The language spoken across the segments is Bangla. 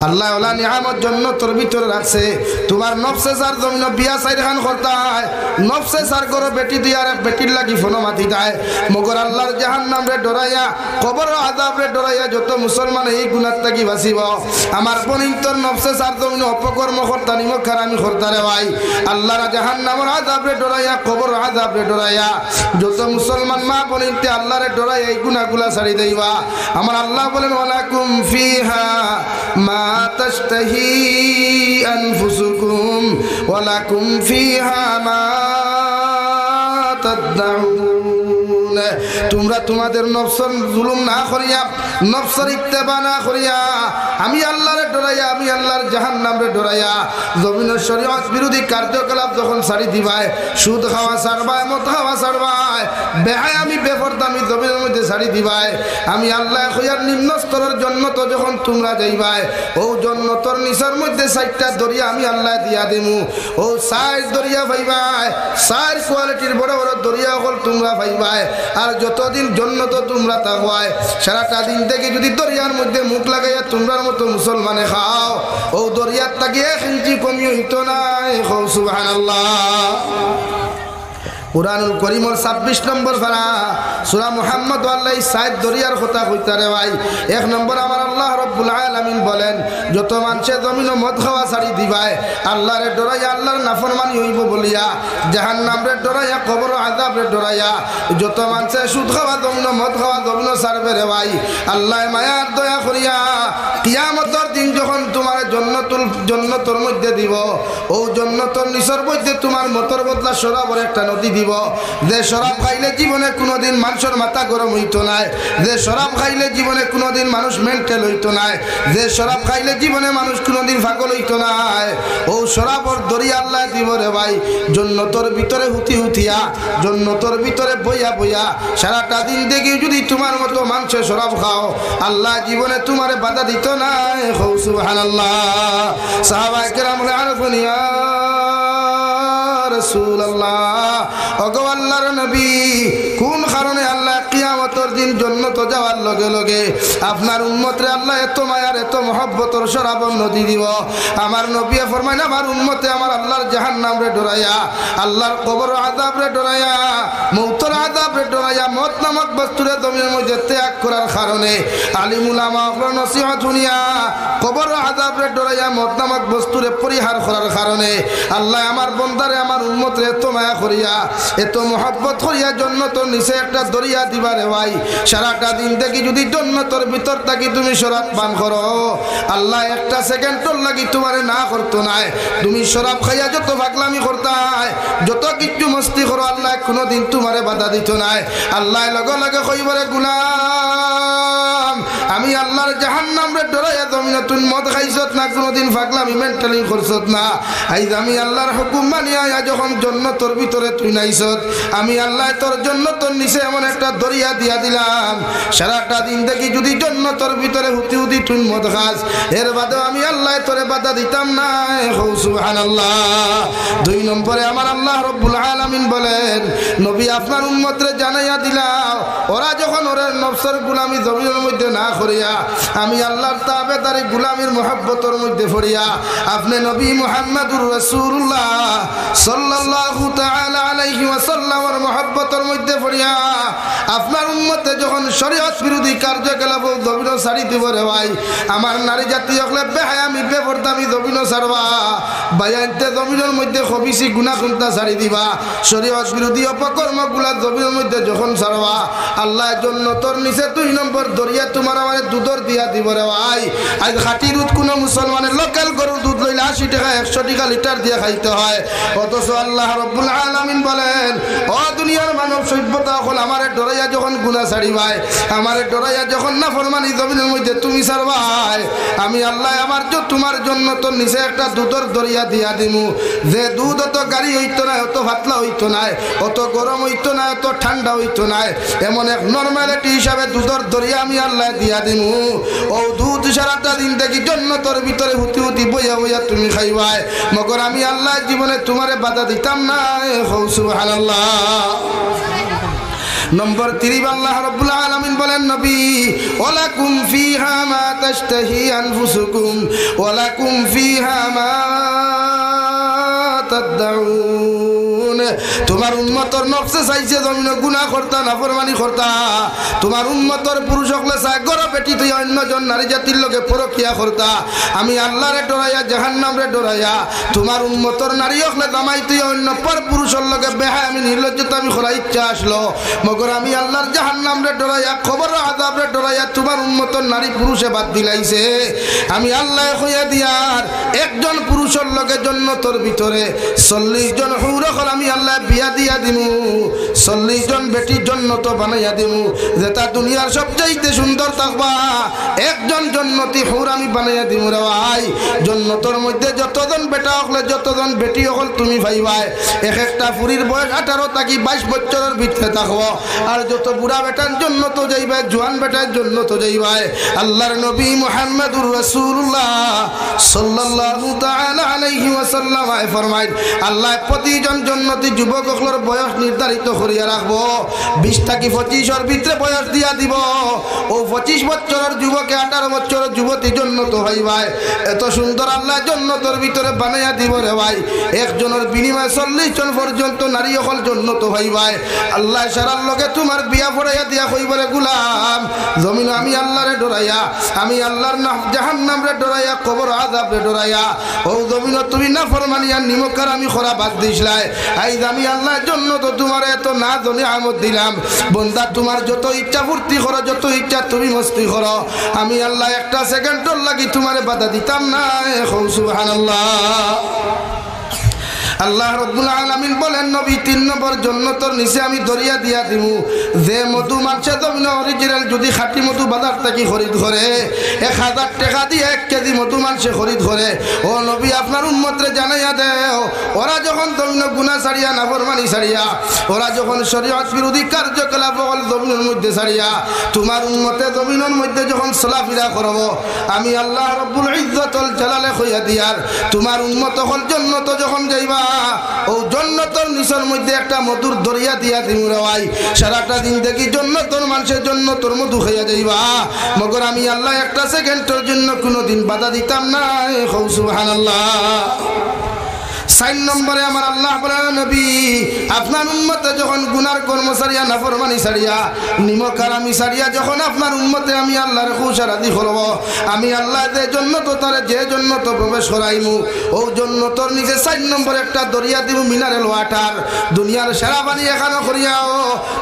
আল্লাহ ওলা নিয়ামত জান্নাতের ভিতরে রাখছে। তোমার নফসে সার জমিন বিয়া সাইর খান করতে হয়, নফসে সার করে বেটি দিয়ে আর বেটির লাগি ফোনো মাতি দেয়। মগর আল্লাহর জাহান্নাম রে ডরাইয়া, কবর আযাব রে ডরাইয়া যত মুসলমান এই গুনাহ থাকি বাঁচিব। আমার বনিন্তর নফসে সার জমিন অপকর্ম করতা নিমক খারামি করতা রে ভাই, আল্লাহর জাহান্নামের আযাব রে ডরাইয়া, কবর আযাব রে ডরাইয়া যত মুসলমান মা বনিতে আল্লাহ রে ডরাইয়া এই গুনাহগুলা ছাড়ি দেইবা। আমার আল্লাহ বলেন ওয়ালাকুম ফিহা মা تشتهي أنفسكم ولكم فيها ما تدعون। তোমরা তোমাদের নফসের জুলুম না করিয়া, নফসের ইত্তেবা না করিয়া, আমি আল্লাহরে ডরাইয়া, আমি আল্লাহর জাহান্নামরে ডরাইয়া জমিনের শরীয়ত বিরোধী কার্যকলাপ যখন ছাড়ি দিবাই, সুদ খাওয়া ছাড়বাই, মদ খাওয়া ছাড়বাই, বেহায়ামি বেপরদামি জমিনের মধ্যে ছাড়ি দিবাই, আমি আল্লাহ কইয়ার নিম্ন স্তরের জন্নত যখন তোমরা যাইবাই, ও জন্নতর নিচের মধ্যে 4টা দরিয়া আমি আল্লাহ দিয়া দিমু। ও 4 দরিয়া পাইবাই, 4 কোয়ালিটির বড় বড় দরিয়া হল তোমরা পাইবাই। আর যতদিন জন্নত তোমরা থাকবাই, সারাটা দিন থেকে যদি দরিয়ার মধ্যে মুখ লাগাইয়া তোমরার মতো মুসলমানে খাও, ও দরিয়ার তাকে 1 ইঞ্চি কমি হইত নাই। সুবহানাল্লাহ। কুরআনুল কারীমের 26 নম্বর পারা সূরা মুহাম্মদ আল্লাহ 7 দরিয়ার কথা কইতা রে ভাই। 1 নম্বর আমার আল্লাহ রাব্বুল আলামিন বলেন, যত মানুষে জমিন মদ খাওয়া ছাড়ি দিবাই, আল্লাহরে ডরাইয়া, আল্লাহর নাফরমানি হইব বলিয়া, জাহান্নামরে ডরাইয়া, কবর আযাবরে ডরাইয়া যত মানুষে সুদ খাওয়া জমিন মদ খাওয়া জমিন ছাড়বে রে ভাই, আল্লাহ মায়ার দয়া করিয়া কিয়ামতের দিন যখন তোমার জন্নতর মধ্যে দিব, ও জন্নতর নিচের মধ্যে তোমার মতর বদলা শরাবের একটা নদী দিব। যে শরাব খাইলে জীবনে কোনোদিন মানুষের মাথা গরম হইতো নাই, যে শরাব খাইলে জীবনে কোনোদিন মানুষ মেন্টাল হইতো নাই, যে শরাব খাইলে জীবনে মানুষ কোনোদিন পাগল হইতো নাই, ও শরাবর দরিয়া আল্লাহ দিব রে ভাই। জন্নতর ভিতরে হুতি হুতিয়া, জন্নতর ভিতরে বইয়া বইয়া সারাটা দিন দেখি যদি তোমার মতো মানুষের শরাব খাও, আল্লাহ জীবনে তোমারে বাধা দিত নাই। সুবহানাল্লাহ। সাহাবায়ে কেরাম আরফুন ইয়া রাসূলুল্লাহ, ওগো আল্লাহর নবী, কোন কারণে আল্লাহ কিয়ামতের দিন জান্নাতে যাওয়ার লগে লগে আপনার উম্মতরে আল্লাহ এত মায়ার, এত মহব্বতের শরাবর নদী দিব? আমার নবী ফরমায়, আমার উম্মতে আমার আল্লাহর জাহান্নামরে ডরাইয়া, আল্লাহর কবর আযাবরে ডরাইয়া, মউতের আযাবরে ডরাইয়া মত নামক বস্তুরে জমিনের মধ্যে ত্যাগ করার কারণে, আলিম উলামা ওর নসিহত শুনিয়া কবর আযাবরে ডরাইয়া মত নামক বস্তুরে পরিহার করার কারণে আল্লাহ আমার বন্দারে, আমার উম্মতরে এত মায়া করিয়া, এত মহব্বত করিয়া জান্নাতের নিচে একটা দরিয়া দিবারে ভাই। সারাটা দিন থেকে যদি জান্নাতের ভিতর থাকি তুমি শরাব পান করো, আল্লাহ একটা সেকেন্ডের লাগি তোমারে না করতো নাই। তুমি শরাব খাইয়া যত পাগলামি করতাই, যত কিছু মস্তি করো, আল্লাহ কোনোদিন তোমারে বাধা দিত নাই। আল্লাহ লগে লগে কইবারে, গুলাম আমি আল্লাহর জাহান্নামরে ডরাইয়া জমিনে তুই মদ খাইছত না, কোনোদিন পাগলামি মেন্টালি করছত না, আইজ আমি আল্লাহর হুকুম মানিয়া যখন জান্নাতের ভিতরে তুই নাইছত, আমি আল্লাহ তোর জান্নাতের নিচে এমন একটা দরিয়া দিয়া দিলাম, সারাটা দিন দেখি যদি জান্নাতের ভিতরে হুতি হুতি তুই মদ খাস, এর বাদেও আমি আল্লাহ তোরে বাধা দিতাম না। সুবহানাল্লাহ। 2 নম্বরে আমার আল্লাহ রাব্বুল আলামিন বলেন, নবী আপনার উম্মতরে জানাইয়া দিলাম, ওরা যখন ওর নফসের গোলামি জমিনের মধ্যে না করিয়া, আমি আল্লাহর তাবেদারি গোলামির মহব্বতের মধ্যে পড়িয়া, আপনি নবী মুহাম্মদুর রাসূলুল্লাহ সাল্লাল্লাহু তাআলা আলাইহি ওয়াসাল্লামের মহব্বতের মধ্যে পড়িয়া, আপনার উম্মতে যখন শরীয়ত বিরোধী কার্যকলাপ জমিন ছাড়ি দিব রে ভাই, আমার নারী জাতি হলে বেহায়ামি বেপরদামি জমিন ছাড়বা, বায়ানতে জমিনের মধ্যে খবিসি গুনাহ কুন্তা ছাড়ি দিবা, শরীয়ত বিরোধী অপকর্মগুলা জমিনের মধ্যে যখন ছাড়বা, আল্লাহ জান্নাতের নিচে 2 নম্বর দরিয়া তোমার আমার দুধর দিয়া দিব রে ভাই। আজ খাঁটি দুধ কোনো মুসলমানের লোকাল গরুর দুধ লইলে 80 টাকা 100 টাকা লিটার দিয়ে খাইতে হয়, অথচ আল্লাহ রাব্বুল আলামিন বলেন, ও দুনিয়ার মানব সভ্যতা হল আমারে ডরাইয়া যখন গুনাহ ছাড়িবাই, আমারে ডরাইয়া যখন নাফরমানি জমিনের মধ্যে তুমি ছাড়বাই, আমি আল্লাহ আমার তোমার জন্য তো নিচে একটা দুধর দরিয়া দিয়া দিমু, যে দুধ অত গাড়ি হইতো না, অত পাতলা হইতো না, অত গরম হইতো না, অত ঠান্ডা হইতো না, এমন এক নরমালিটি হিসাবে দুধর দরিয়া আমি আল্লাহ দিয়া দিমু। ও দুধ সারাটা দিন দেখি জান্নাতের ভিতরে হুতি হুতি বইয়া বইয়া তুমি খাইবাই, মগর আমি আল্লাহ জীবনে তোমারে বাধা দিতাম না। সুবহানাল্লাহ। নম্বর 3 আল্লাহ রাব্বুল আলামিন বলেন নবী ওয়ালাকুম ফিহা মা তাশতাহি আনফুসুকুম ওয়ালাকুম ফিহা মা তাদউন। তোমার উম্মতর নফসে চাইছে জমিনে গুনাহ করতা নাফরমানি করতা, তোমার উম্মতর পুরুষ হকলে চায় গর বেটি তুই অন্যজন নারী জাতির লগে পরকিয়া করতা, আমি আল্লাহরে ডরাইয়া জাহান্নামরে ডরাইয়া তোমার উম্মতর নারী হকলে দামাই তুই অন্য পর পুরুষের লগে বেহায় আমি নির্লজ্জতা আমি করার ইচ্ছা আসলো, মগর আমি আল্লাহর জাহান্নামরে ডরাইয়া খবর আযাবরে ডরাইয়া তোমার উম্মতর নারী পুরুষে বাদ দিলাইছে। আমি আল্লাহ কইয়া দিয়ার একজন পুরুষের লগে জান্নাতের ভিতরে 40 জন হুর হল আমি আল্লাহ বিয়া দিয়া দিমু, 40 জন বেটি জান্নাত বানাইয়া দিমু, যেটা দুনিয়ার সবচাইতে সুন্দর থাকবা একজন জান্নাতি হুর আমি বানাইয়া দিমু রে ভাই। জান্নাতের মধ্যে যতজন বেটা হলে যতজন বেটি হল তুমি ভাইবাই, এক একটা পুরীর বয়স 18 থেকে 22 বছরের ভিতরে থাকবো, আর যত বুড়া বেটার জন্য তো যাইবা জোয়ান বেটার জন্য তো যাইবাই। আল্লাহর নবী মুহাম্মদুর রাসূলুল্লাহ সাল্লাল্লাহু তাআলা আলাইহি ওয়াসাল্লাম ফরমায় আল্লাহ প্রতিজন জান্নাতি যুবকগুলোর বয়স নির্ধারিত করিয়া রাখবো, 20 থেকে 25 এর ভিতরে বয়স দিয়া দিব, ও 25 বছরের যুবকে 18 বছরের যুবতী জান্নাত হইবাই। এত সুন্দর আল্লাহ জান্নাতের ভিতরে বানাইয়া দিব রে ভাই, একজনের বিনিময়ে 40 জন পর্যন্ত নারী হল জান্নাত হইবাই। আল্লাহ সারার লগে তোমার বিয়া পড়াইয়া দিয়া কইবরে গোলাম জমিন আমি আল্লাহরে ডরাইয়া আমি আল্লাহর নাম জাহান্নামরে ডরাইয়া কবর আযাবরে ডরাইয়া ও জমিন তুমি না ফরমানি আর নিমকার আমি খরা বাদ দিছলাই, আইজ আমি আল্লাহর জন্য তো তোমার এত না জনে আমদ দিলাম, বন্দা তোমার যত ইচ্ছা ফুর্তি করো যত ইচ্ছা তুমি মস্তি করো, আমি আল্লাহ একটা সেকেন্ডর লাগি তোমারে বাধা দিতাম না। সুবহানাল্লাহ। আল্লাহ রাব্বুল আলামিন বলেন নবী 3 নম্বর জান্নাতের নিচে আমি দরিয়া দিয়া দিমু, যে মধু মানছে জমিনে অরিজিনাল যদি খাঁটি মধু বাজার থেকে খরিদ করে 1000 টাকা দিয়ে 1 কেজি মধু মানছে খরিদ করে, ও নবী আপনার উম্মতরে জানাইয়া দেও ওরা যখন জমিনে গুনাহ ছাড়িয়া নাফরমানি ছাড়িয়া ওরা যখন শরীয়ত বিরোধী কার্যকলাপ বল জমিনের মধ্যে ছাড়িয়া তোমার উম্মতে জমিনের মধ্যে যখন চলাফেরা করব, আমি আল্লাহ রাব্বুল ইজ্জতুল জালালে কইয়া দিয়ার তোমার উম্মত হল জান্নাত যখন যাইবা ও জান্নাতের নিচের মধ্যে একটা মধুর দরিয়া দিয়া দিমু রে ভাই, সারাটা দিন দেখি জান্নাতের মানুষের জন্য তোর মধু খাইয়া যাইবা, মগর আমি আল্লাহ একটা সেকেন্ডের জন্য কোনোদিন বাধা দিতাম না। সুবহানাল্লাহ। 4 নম্বরে আমার আল্লাহ বলেন নবী আপনার উম্মতে যখন গুনার কর্ম ছাড়িয়া নাফরমানি ছাড়িয়া নিমক আমি ছাড়িয়া যখন আপনার উম্মতে আমি আল্লাহর খুশারাদি করব, আমি আল্লাহ যে জান্নাত তারে যে জান্নাত প্রবেশ করাইমু ও জান্নাতের নিচে 4 নম্বরে একটা দরিয়া দিব মিনারেল ওয়াটার, দুনিয়ার সেরা পানি এখানে করিয়াও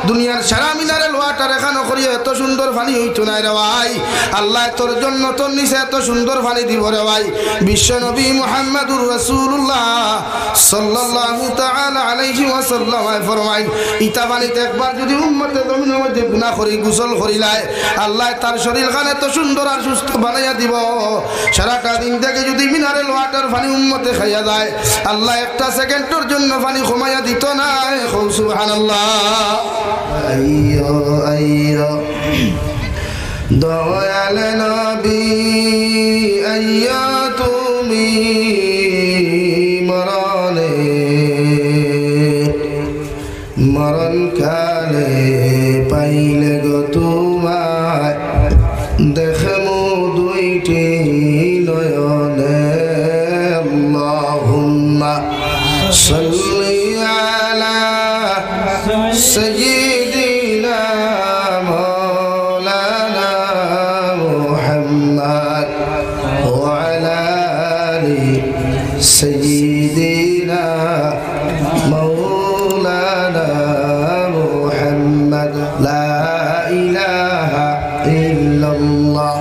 দুনিয়ার সেরা মিনারেল ওয়াটার এখানে করিয়া এত সুন্দর পানি হইতো না রে ভাই, আল্লাহ তোর জান্নাতের নিচে এত সুন্দর পানি দিব রে ভাই। বিশ্ব নবী মুহাম্মদুর রাসূলুল্লাহ সাল্লাল্লাহু তাআলা আলাইহি ওয়াসাল্লাম ফরমায় ইতা পানিতে একবার যদি উম্মতে জমিনের মধ্যে গুনাহ করি গোসল করিলায় আল্লাহ তার শরীর খানে তো সুন্দর আর সুস্থ বানাইয়া দিব, সারাটা দিন থেকে যদি মিনারেল ওয়াটার পানি উম্মতে খাইয়া যায় আল্লাহ একটা সেকেন্ডের জন্য পানি কমাইয়া দিত না। সুবহানাল্লাহ। আইয়ো আইয়ো দয়াল নবী আইয়ো তুমি মরণ কালে পাইলে গো তোমায় দেখমু দুইটি নয়নে, আল্লাহুম্মা সাল্লি আলা সাইয়্যিদিনা মাওলানা মুহাম্মদ ওয়া আলা আলি সাইয়্যিদিনা মাওলানা মুহাম্মদ। লা ইলাহা ইল্লাল্লাহ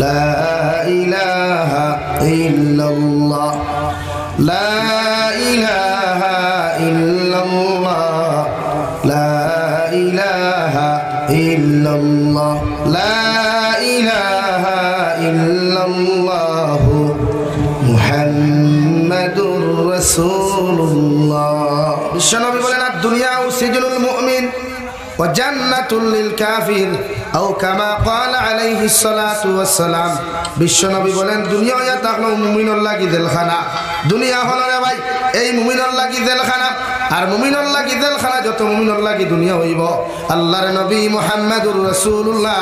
লা ইলাহা ইল্লাল্লাহ লা ইলাহা ইল্লাল্লাহ লা ইলাহা ইল্লাল্লাহ লা ইলাহা ইল্লাল্লাহ মুহাম্মাদুর রাসূলুল্লাহ। বিশ্বনবী বলেন আর দুনিয়া সিজনুল মুমিন ওয়া জান্নাতুল লিল কাফির আও কামা ক্বালা আলাইহিস সালাতু ওয়াস সালাম। বিশ্বনবী বলেন দুনিয়া ইয়া তাকলো মুমিনের লাগি জেলখানা, দুনিয়া হলো রে ভাই এই মুমিনের লাগি জেলখানা, আর মুমিনের লাগি জেলখানা যত মুমিনের লাগি দুনিয়া হইব আল্লাহর নবী মুহাম্মদুর রাসূলুল্লাহ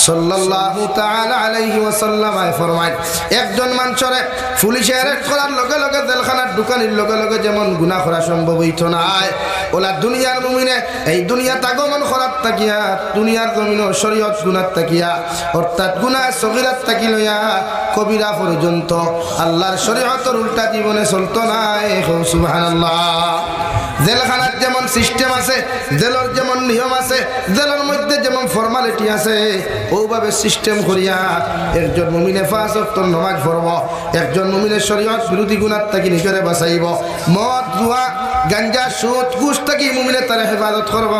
সাল্লাল্লাহু তাআলা আলাইহি ওয়াসাল্লাম ফরমায় একজন মানুষের পুলিশে অ্যারেস্ট করার লগে লগে জেলখানার ঢুকানির লগে লগে যেমন গুনাহ করা সম্ভব হইতো না ওলা দুনিয়ার মুমিনে এই দুনিয়াত আগমন করার তাকিয়া দুনিয়ার জমিন শরীয়ত গুনাহ তাকিয়া অর্থাৎ গুনাহ সগীরাত তাকি লইয়া কবিরা পর্যন্ত আল্লাহর শরীয়তের উল্টা জীবনে চলতো না সুবহানাল্লাহ জেলখানার যেমন সিস্টেম আছে জেলের যেমন নিয়ম আছে জেলের মধ্যে যেমন ফর্মালিটি আছে ওইভাবে সিস্টেম করিয়া একজন মুমিনে 5 ওয়াক্ত নামাজ পড়ব একজন মুমিনের শরীয়ত বিরোধী গুনাহ থেকে নিজেরে বাঁচাইব মদ জুয়া গাঞ্জা সুদ ঘুষ থেকে মুমিনে তার হেফাজত করব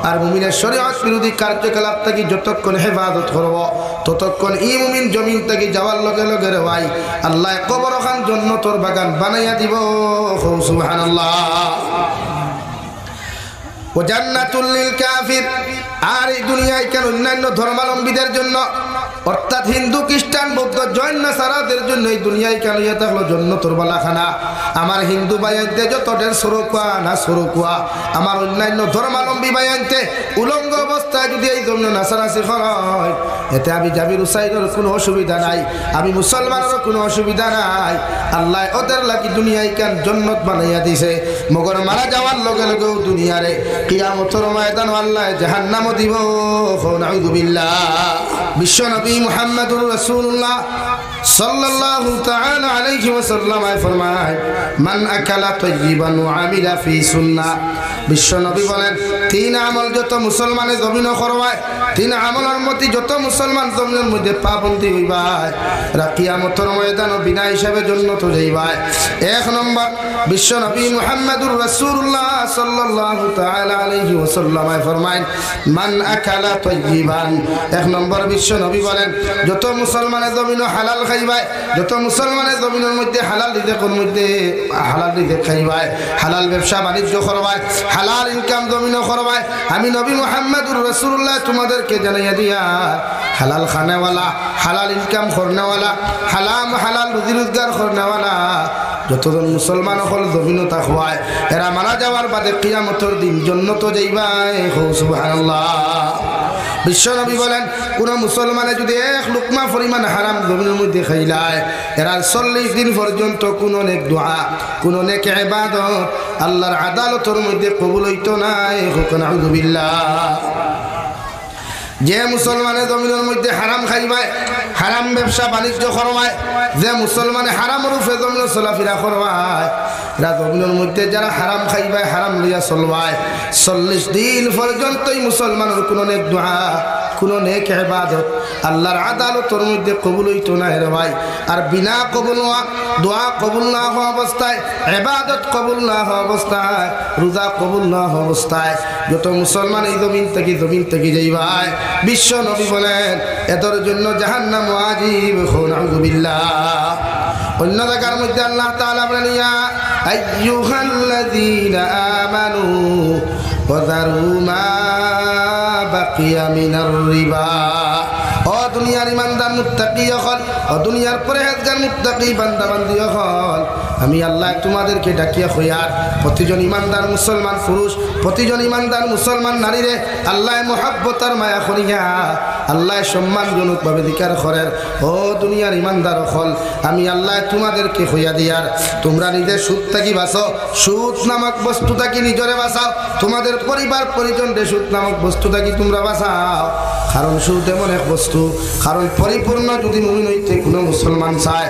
আর মুমিনের শরীয়ত বিরোধী কার্যকলাপ থেকে যতক্ষণ হেফাজত করব ততক্ষণ এই মুমিন জমিন থেকে যাওয়ার লগে লগে রে ভাই আল্লাহ কবর খান জান্নাতের বাগান বানাইয়া দিব সুবহানাল্লাহ ও জান্নাতুল লিল কাফির আর এই দুনিয়ায় কেন অন্যান্য ধর্মাবলম্বীদের জন্য অর্থাৎ হিন্দু খ্রিস্টান বৌদ্ধ জৈন নাসারাদের জন্য এই দুনিয়ায় কেন ইয়ে থাকলো জান্নাতুর বালাখানা আমার হিন্দু ভাইয়ানতে যত ঢের সরকুয়া না সরকুয়া আমার অন্যান্য ধর্মাবলম্বী ভাইয়ানতে উলঙ্গ অবস্থায় যদি এই জন্য নাসারাসি হয় এতে আমি জাবির হুসাইনের কোনো অসুবিধা নাই আমি মুসলমানেরও কোনো অসুবিধা নাই আল্লাহ ওদের লাগি দুনিয়ায় কেন জান্নাত বানাইয়া দিছে মগর মারা যাওয়ার লগে লগেও দুনিয়ারে কিয়ামতের ময়দান আল্লাহ জাহান্নাম দিব নাউযু বিল্লাহ বিশ্ব নবী মুহাম্মদুর রাসূলুল্লাহ সাল্লাল্লাহু তাআলা আলাইহি ওয়াসাল্লাম ফরমায় মান আকালা তাইয়িবান ওয়া আমিলা ফি সুন্নাহ বিশ্ব নবী বলেন তিন আমল যত মুসলমানে জমিন করবায় তিন আমলের মধ্যে যত মুসলমান জমিনের মধ্যে পাবন্দী হইবা কিয়ামতের ময়দানে বিনা হিসাবে জান্নাতে যাইবা এক নম্বর বিশ্ব নবী মুহাম্মদুর রাসূলুল্লাহ সাল্লাল্লাহু তাআলা আলাইহি ওয়াসাল্লাম ফরমায় মান আকালা তাইয়িবান এক নম্বর বিশ্ব নবী বলেন যত মুসলমানে জমিন হালাল খাইবায় যত মুসলমানের জমিনের মধ্যে হালাল রিজিকের মধ্যে হালাল রিজিক খাইবায় হালাল ব্যবসা বাণিজ্য করবায় হালাল ইনকাম জমিন করবায় আমি নবী মুহাম্মদুর রাসূলুল্লাহ তোমাদেরকে জানাইয়া দিয়া হালাল খানেওয়ালা হালাল ইনকাম করনেওয়ালা হালাল রুজি রোজগার করনেওয়ালা যতজন মুসলমান হল জমিন তাকওয়ায় এরা মারা যাওয়ার বাদে কিয়ামতের দিন জান্নাতে যাইবায় সুবহানাল্লাহ বিশ্ব নবী বলেন কোন মুসলমানে যদি এক লুকমা পরিমাণ হারাম জমিনের মধ্যে খাইলায় এরা 40 দিন পর্যন্ত কোন নেক দোয়া কোন নেক ইবাদত আল্লাহর আদালতের মধ্যে কবুল হইতো না নাউযু বিল্লাহ যে মুসলমানের জমিনের মধ্যে হারাম খাইবায় হারাম ব্যবসা বাণিজ্য করবায় যে মুসলমানে হারাম রূপে জমিন চলাফেরা করবায় এরা জমিনের মধ্যে যারা হারাম খাইবায় হারাম লইয়া চলবায় 40 দিন পর্যন্তই মুসলমানের কোনো নেক দোয়া কোনো নেক ইবাদত আল্লাহর আদালতের মধ্যে কবুল হইতো না রে ভাই আর বিনা কবুল হওয়া দোয়া কবুল না হওয়া অবস্থায় ইবাদত কবুল না হওয়া অবস্থায় রোজা কবুল না হওয়া অবস্থায় যত মুসলমান এই জমিন থেকে যাইবায় বিশ্ব নবী বলেন এদের জন্য জাহান্নাম ওয়াজিব নাউযু বিল্লাহ অন্য জায়গার মধ্যে আল্লাহ তাআলা বলেন ইয়া আইয়ুহাল্লাযীনা আমানু ওয়াযারু মা বাকিয়া মিনার রিবা ও দুনিয়ার ইমানদার মুত্তাকি হল ও দুনিয়ার পরহেজগার মুত্তাকি বান্দা বান্দি হল আমি আল্লাহ তোমাদেরকে ডাকিয়া কইয়ার প্রতিজন ইমানদার মুসলমান পুরুষ প্রতিজন ইমানদার মুসলমান নারীরে আল্লাহ মুহাব্বতার মায়া করিয়া আল্লাহ সম্মানজনকভাবে দিকার করেন ও দুনিয়ার ইমানদার হল আমি আল্লাহ তোমাদেরকে কইয়া দিয়ার তোমরা নিজে সুদ থাকি বাঁচো সুদ নামক বস্তু থাকি নিজরে বাঁচাও তোমাদের পরিবার পরিজনরে সুদ নামক বস্তু থাকি তোমরা বাঁচাও কারণ সুদ এমন এক বস্তু কারণ পরিপূর্ণ যদি মুমিন হইতে কোনো মুসলমান চায়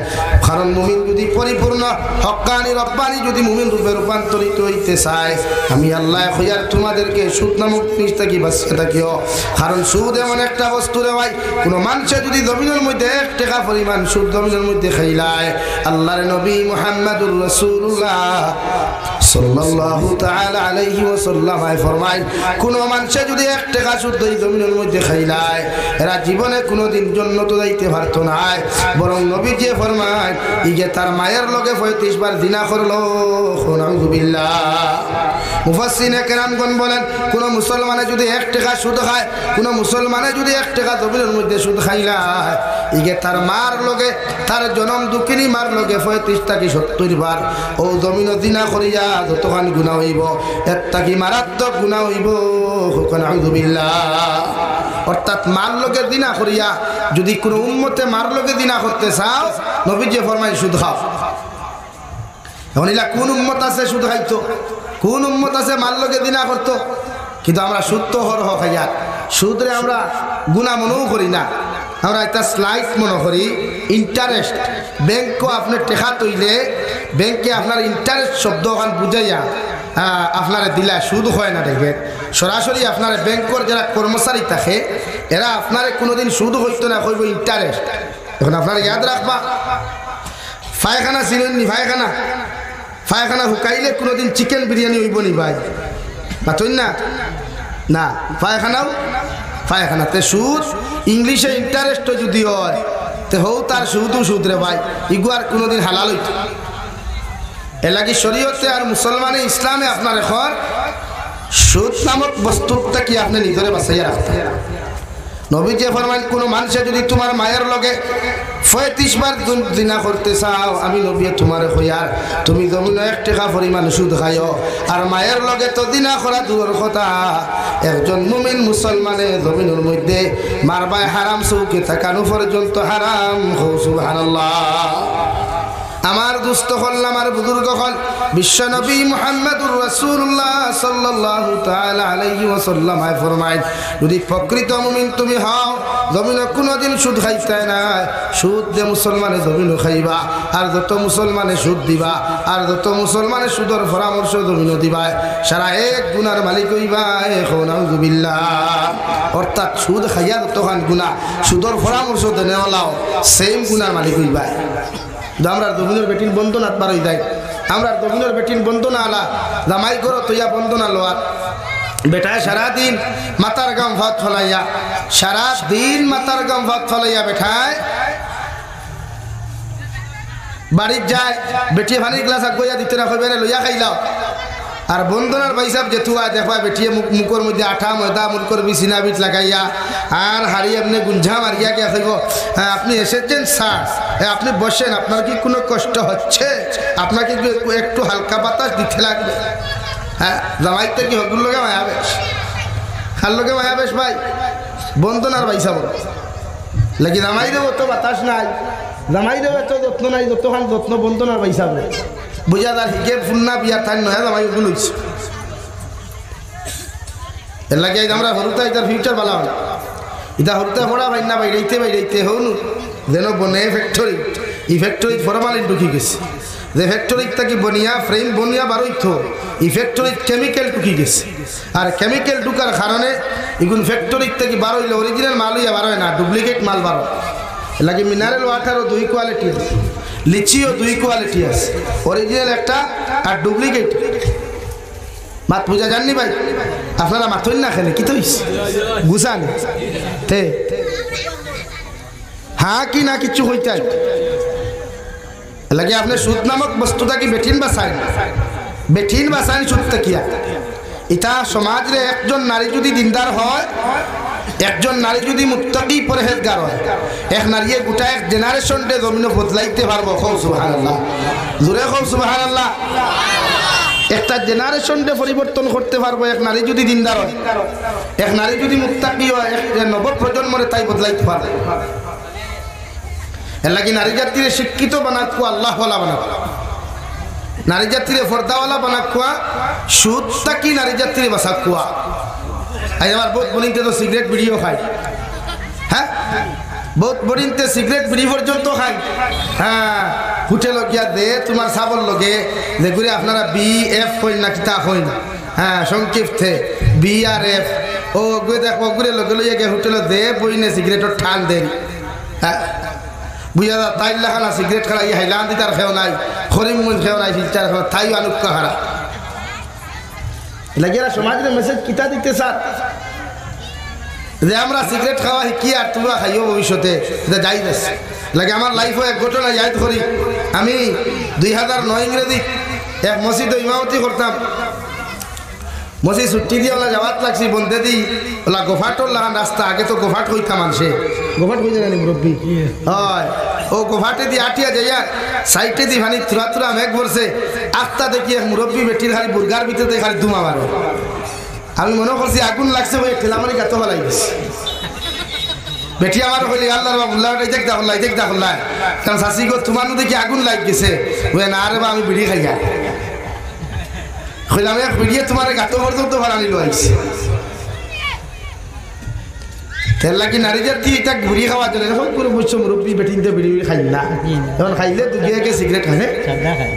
কারণ মুমিন যদি পরিপূর্ণ হক্কানি রব্বানি যদি মুমিন রূপে রূপান্তরিত হইতে চায় আমি আল্লাহ কইয়ার তোমাদেরকে সুদ নামক জিনিস থাকি বাঁচিয়ে থাকিও কারণ সুদ এমন একটা বস্তু রে ভাই কোনো মানুষে যদি জমিনের মধ্যে 1 টাকা পরিমাণ সুদ জমিনের মধ্যে খাইলায় আল্লাহর নবী মুহাম্মদুর রাসূলুল্লাহ সাল্লাল্লাহু তাআলা আলাইহি ওয়াসাল্লাম ফরমায় কোন মানুষে যদি 1 টাকা সুদ এই জমিনের মধ্যে খাইলায় এরা জীবনে কোনোদিন জান্নাতে যাইতে পারতো না বরং নবী যে ফরমায় ইগে তার মায়ের লগে 35 বার জিনা করলো নাউযু বিল্লাহ মুফাসসিরিনে কেরামগণ বলেন কোন মুসলমানে যদি 1 টাকা সুদ খায় কোন মুসলমানে যদি 1 টাকা জমিনের মধ্যে সুদ খাইলায় ইগে তার মার লগে তার জনম দুঃখিনী মার লগে 35 থেকে 70 বার ও জমিন দিনা করিয়া যতখান গুনাহ হইব এর থাকি মারাত্মক গুনাহ হইব আউযুবিল্লাহ। অর্থাৎ মার লগে দিনা করিয়া যদি কোনো উম্মতে মার লগে দিনা করতে চাও নবীজি ফরমায় সুদ খাও। এখন এলা কোন উম্মত আছে সুদ খাইতো, কোন উম্মত আছে মার লগে দিনা করতো? কিন্তু আমরা সুদ তো হর খাইয়া সুদরে আমরা গুনাহ মনেও করি না, আমরা একটা স্লাইস মনে করি। ইন্টারেস্ট ব্যাংকও আপনার টেকা তৈলে ব্যাংকে আপনার ইন্টারেস্ট শব্দ ওখান বুঝাইয়া আপনারা দিলা সুদ হয় না। দেখে সরাসরি আপনার ব্যাংকের যারা কর্মচারী থাকে এরা আপনার কোনোদিন সুদ হইতো না, কইব ইন্টারেস্ট। এখন আপনারা ইয়াদ রাখবা পায়খানা চিনেন নি? পায়খানা হুকাইলে কোনোদিন চিকেন বিরিয়ানি হইব নি ভাই? বাতইন না না, পায়খানাতে সুদ ইংলিশে ইন্টারেস্ট যদি হয় তে হও তার সুদ রে ভাই, ইগুয়ার কোনোদিন হালাল হইত। এলাকি শরীয়তে আর মুসলমানে ইসলামে আপনার এখন সুদ নামক বস্তুটা কি আপনি নিজরে বাঁচাইয়া রাখতে। নবীজি ফরমাইন কোন মানুষে যদি তোমার মায়ের লগে 35 বার জিনা করতে চাও আমি নবী তোমারে কইয়ার তুমি জমিন 1 টাকা পরিমাণ সুদ খাইও। আর মায়ের লগে তো দিনা করা দূরের কথা, একজন মুমিন মুসলমানে জমিনের মধ্যে মারবায় হারাম চৌকে থাকানো পর্যন্ত হারাম। সুবহানাল্লাহ। আমার দুস্থ হল আমার বুজুর্গ হল বিশ্ব নবী মুহাম্মদুর রাসূলুল্লাহ সাল্লাল্লাহু তাআলা আলাইহি ওয়াসাল্লাম ফরমায় যদি প্রকৃত মুমিন তুমি হও জমিনে কোনোদিন সুদ খাইতে না। সুদ যে মুসলমানে জমিনে খাইবা আর যত মুসলমানে সুদ দিবা আর যত মুসলমানে সুদের পরামর্শ জমিনে দিবা সারা এক গুনার মালিক হইবা। নাউযুবিল্লাহ। অর্থাৎ সুদ খাইয়া যতখান গুনাহ সুদের পরামর্শ দেনেওয়ালাও সেম গুনার মালিক হইবা। আমরা দবিনের বেটিন বন্ধ না পারই যাই, আমরা দবিনের বেটিন বন্ধ না আলা জামাই করো তৈয়া বন্ধ না লোয়ার বেটায় সারাদিন মাতার গাম ভাত ফলাইয়া, সারাদিন মাতার গাম ভাত ফলাইয়া বেঠায় বাড়ির যায় বেটিয়ে ভানির গ্লাস আগইয়া দিতে না কইবে লইয়া খাইলাও। আর বন্ধনার ভাইসাব যেতুয়া দেখবা বেটিয়ে মুখের মধ্যে আঠা ময়দা মুখ করবি সিনা বিট লাগাইয়া আর হাড়ি আপনি গুঞ্ঝা মারিয়া কে কইব আপনি এসেছেন স্যার, আপনি বসেন, আপনার কি কোনো কষ্ট হচ্ছে? আপনাকে একটু হালকা বাতাস দিতে লাগবে। হ্যাঁ, জামাইতে কি হগুর লোকে মায়া বেশ, খার লোকে মায়া বেশ ভাই বন্ধনার ভাইসাব লাগি জামাই দেব তো বাতাস নাই, জামাই দেব তো যত্ন নাই, যতখান যত্ন বন্ধনার ভাইসাব বুঝা তার হিকে ফুন্না বিয়া থান নয় জামাই ওগুলো এর লাগে আমরা হরুতা এটার ফিউচার বালা হল এটা হরুতা পড়া ভাই না বাইরেইতে হন যেন বনে ফ্যাক্টরি এই ফ্যাক্টরি ফরমালিন ঢুকি গেছে, যে ফ্যাক্টরি থাকি বনিয়া ফ্রেম বনিয়া বারোইত এই ফ্যাক্টরি কেমিক্যাল ঢুকি গেছে। আর কেমিক্যাল ঢুকার কারণে এগুলো ফ্যাক্টরি থেকে বার হইলে অরিজিনাল মাল হইয়া বার হয় না, ডুপ্লিকেট মাল বার হয়। এর লাগে মিনারেল ওয়াটারও 2 কোয়ালিটি আছে, লিচিও 2 কোয়ালিটি আছে, অরিজিনাল একটা আর ডুপ্লিকেট। মাত বুঝা জাননি ভাই? আপনারা মাথইন না খেলে কি তৈস গুছান তে হ্যাঁ কি না কিছু হইতে লাগে। আপনি সুদ নামক বস্তুটা কি বেঠিন বাসাইন সুদটা কিয়া এটা সমাজে একজন নারী যদি দিনদার হয়, একজন নারী যদি মুত্তাকি পরহেজগার হয়, এক নারীয়ে গোটা এক জেনারেশনকে জমিনে বদলাইতে পারবো। খুব সুবহানাল্লাহ, জোরে খুব সুবহানাল্লাহ। একটা জেনারেশনকে পরিবর্তন করতে পারবো এক নারী যদি দিনদার হয়, এক নারী যদি মুত্তাকি হয়, এক নব প্রজন্মরে তাই বদলাইতে পারবে। এর লাগি নারী জাতিরে শিক্ষিত বানাকুয়া, আল্লাহওয়ালা বানাকুয়া, নারী জাতিরে ফর্দাওয়ালা বানাকুয়া, সুদটা কি নারী জাতিরে বাসাকুয়া। আজ আমার বহুত বনিতে তো সিগারেট বিড়িও খায়, হ্যাঁ বহুত বনিতে সিগারেট বিড়ি পর্যন্ত খায়। হ্যাঁ হোটেল গিয়া দে তোমার সাবল লগে যেগুলি আপনারা BF হইন না কিতা হইন, হ্যাঁ সংক্ষিপ্তে BRF ও গে দেখো ওগুলো লগে লইয়া গে হোটেল দে বইনে সিগারেটের ঠান দেন। হ্যাঁ বুঝা দা তাই লেখানা সিগারেট খাড়া ইয়ে হাইলান দি তার খেও নাই, খরিমগঞ্জ খেও নাই, ফিল্টার খেও তাই আনুক্কা হারা লাগিয়ে সমাজের মেসেজ কিতা দিতে স্যার যে আমরা সিগারেট খাওয়া শিখি আর তোমরা খাইও ভবিষ্যতে, এটা যাই বেশ লাগে। আমার লাইফে এক ঘটনা ইয়াদ করি, আমি 2009 ইংরেজি এক মসজিদে ইমামতি করতাম। মসি ছুটি দিয়ে ওলা যাওয়াত লাগছি বন্ধে দিই ওলা গোফাটর লাগান রাস্তা আগে তো গোফাট হইতা মানুষে গোফাট হয়ে জানি মুরব্বী হয় ও গোফাটে দিয়ে আটিয়া যাইয়া সাইটে দিয়ে ভানি তুরা তুরা মেঘ ভরছে আস্তা দেখি এক মুরব্বী বেটির খালি বুর্গার ভিতরে খালি দুমা মারো আমি মনে করছি আগুন লাগছে ওই ঠেলামারি গাতো ফেলাই গেছে বেটি আমার হইলে আল্লাহ বাবুল্লাহ দেখ দাহুল্লাহ দেখ দাহুল্লাহ কারণ শাশি গো তোমার দেখি আগুন লাগ গেছে ওই না রে বা আমি বিড়ি খাইয়া হইলাম এক বিড়িয়ে তোমার গাতো পর্যন্ত ভাড়ানি লাইছি তেল লাগি নারী জাতি এটা ঘুরি খাওয়া চলে এখন করে বুঝছো মুরব্বী বেটিনতে বিড়ি খাই না এখন খাইলে দুগিয়াকে সিগারেট খানে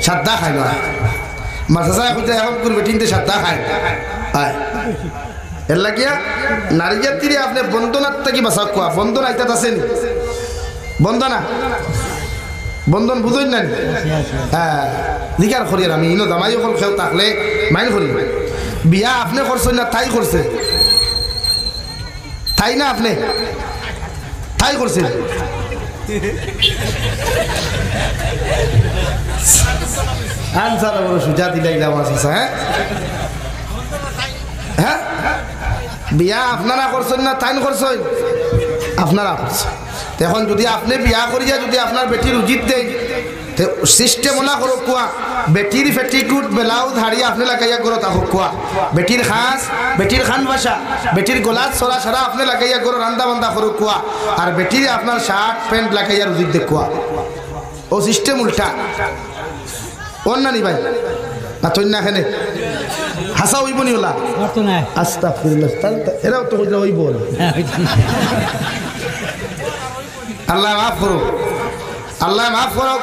সাদা খাই না মাথা এখন করে বেটিনতে সাদা খায় এর লাগিয়া নারী জাতির আপনি বন্ধনার থেকে বাঁচা কোয়া বন্ধন আইতাত আছেন বন্ধনা বন্ধন বুঝই না হ্যাঁ লিখার করিয়ার আমি ইনো জামাই হল খেউ থাকলে মাইন করি বিয়া আপনি করছেন না তাই করছে তাই না আপনি তাই করছেন আনসার বড় সুজা দিলাইলাম আসিস হ্যাঁ হ্যাঁ বিয়া আপনারা করছেন না তাই করছেন আপনারা করছেন এখন যদি আপনি বিয়া করিয়া যদি আপনার বেটির উচিত দেয় সিস্টেম ওলা করো কোয়া বেটির ফেটিকুট বেলাউজ হাড়িয়া আপনি লাগাইয়া করো তা হোক কোয়া বেটির খাস বেটির খান বাসা বেটির গোলাত সরা সারা আপনি লাগাইয়া করো রান্দা বান্দা করো কোয়া আর বেটির আপনার শার্ট প্যান্ট লাগাইয়া উচিত দেখ কোয়া ও সিস্টেম উল্টা ওর না নি ভাই না তুই না খেলে হাসা হইব নি ওলা আস্তাগফিরুল্লাহ এরাও তো হইব আল্লাহ মাফ করো আল্লাহ মাফ করো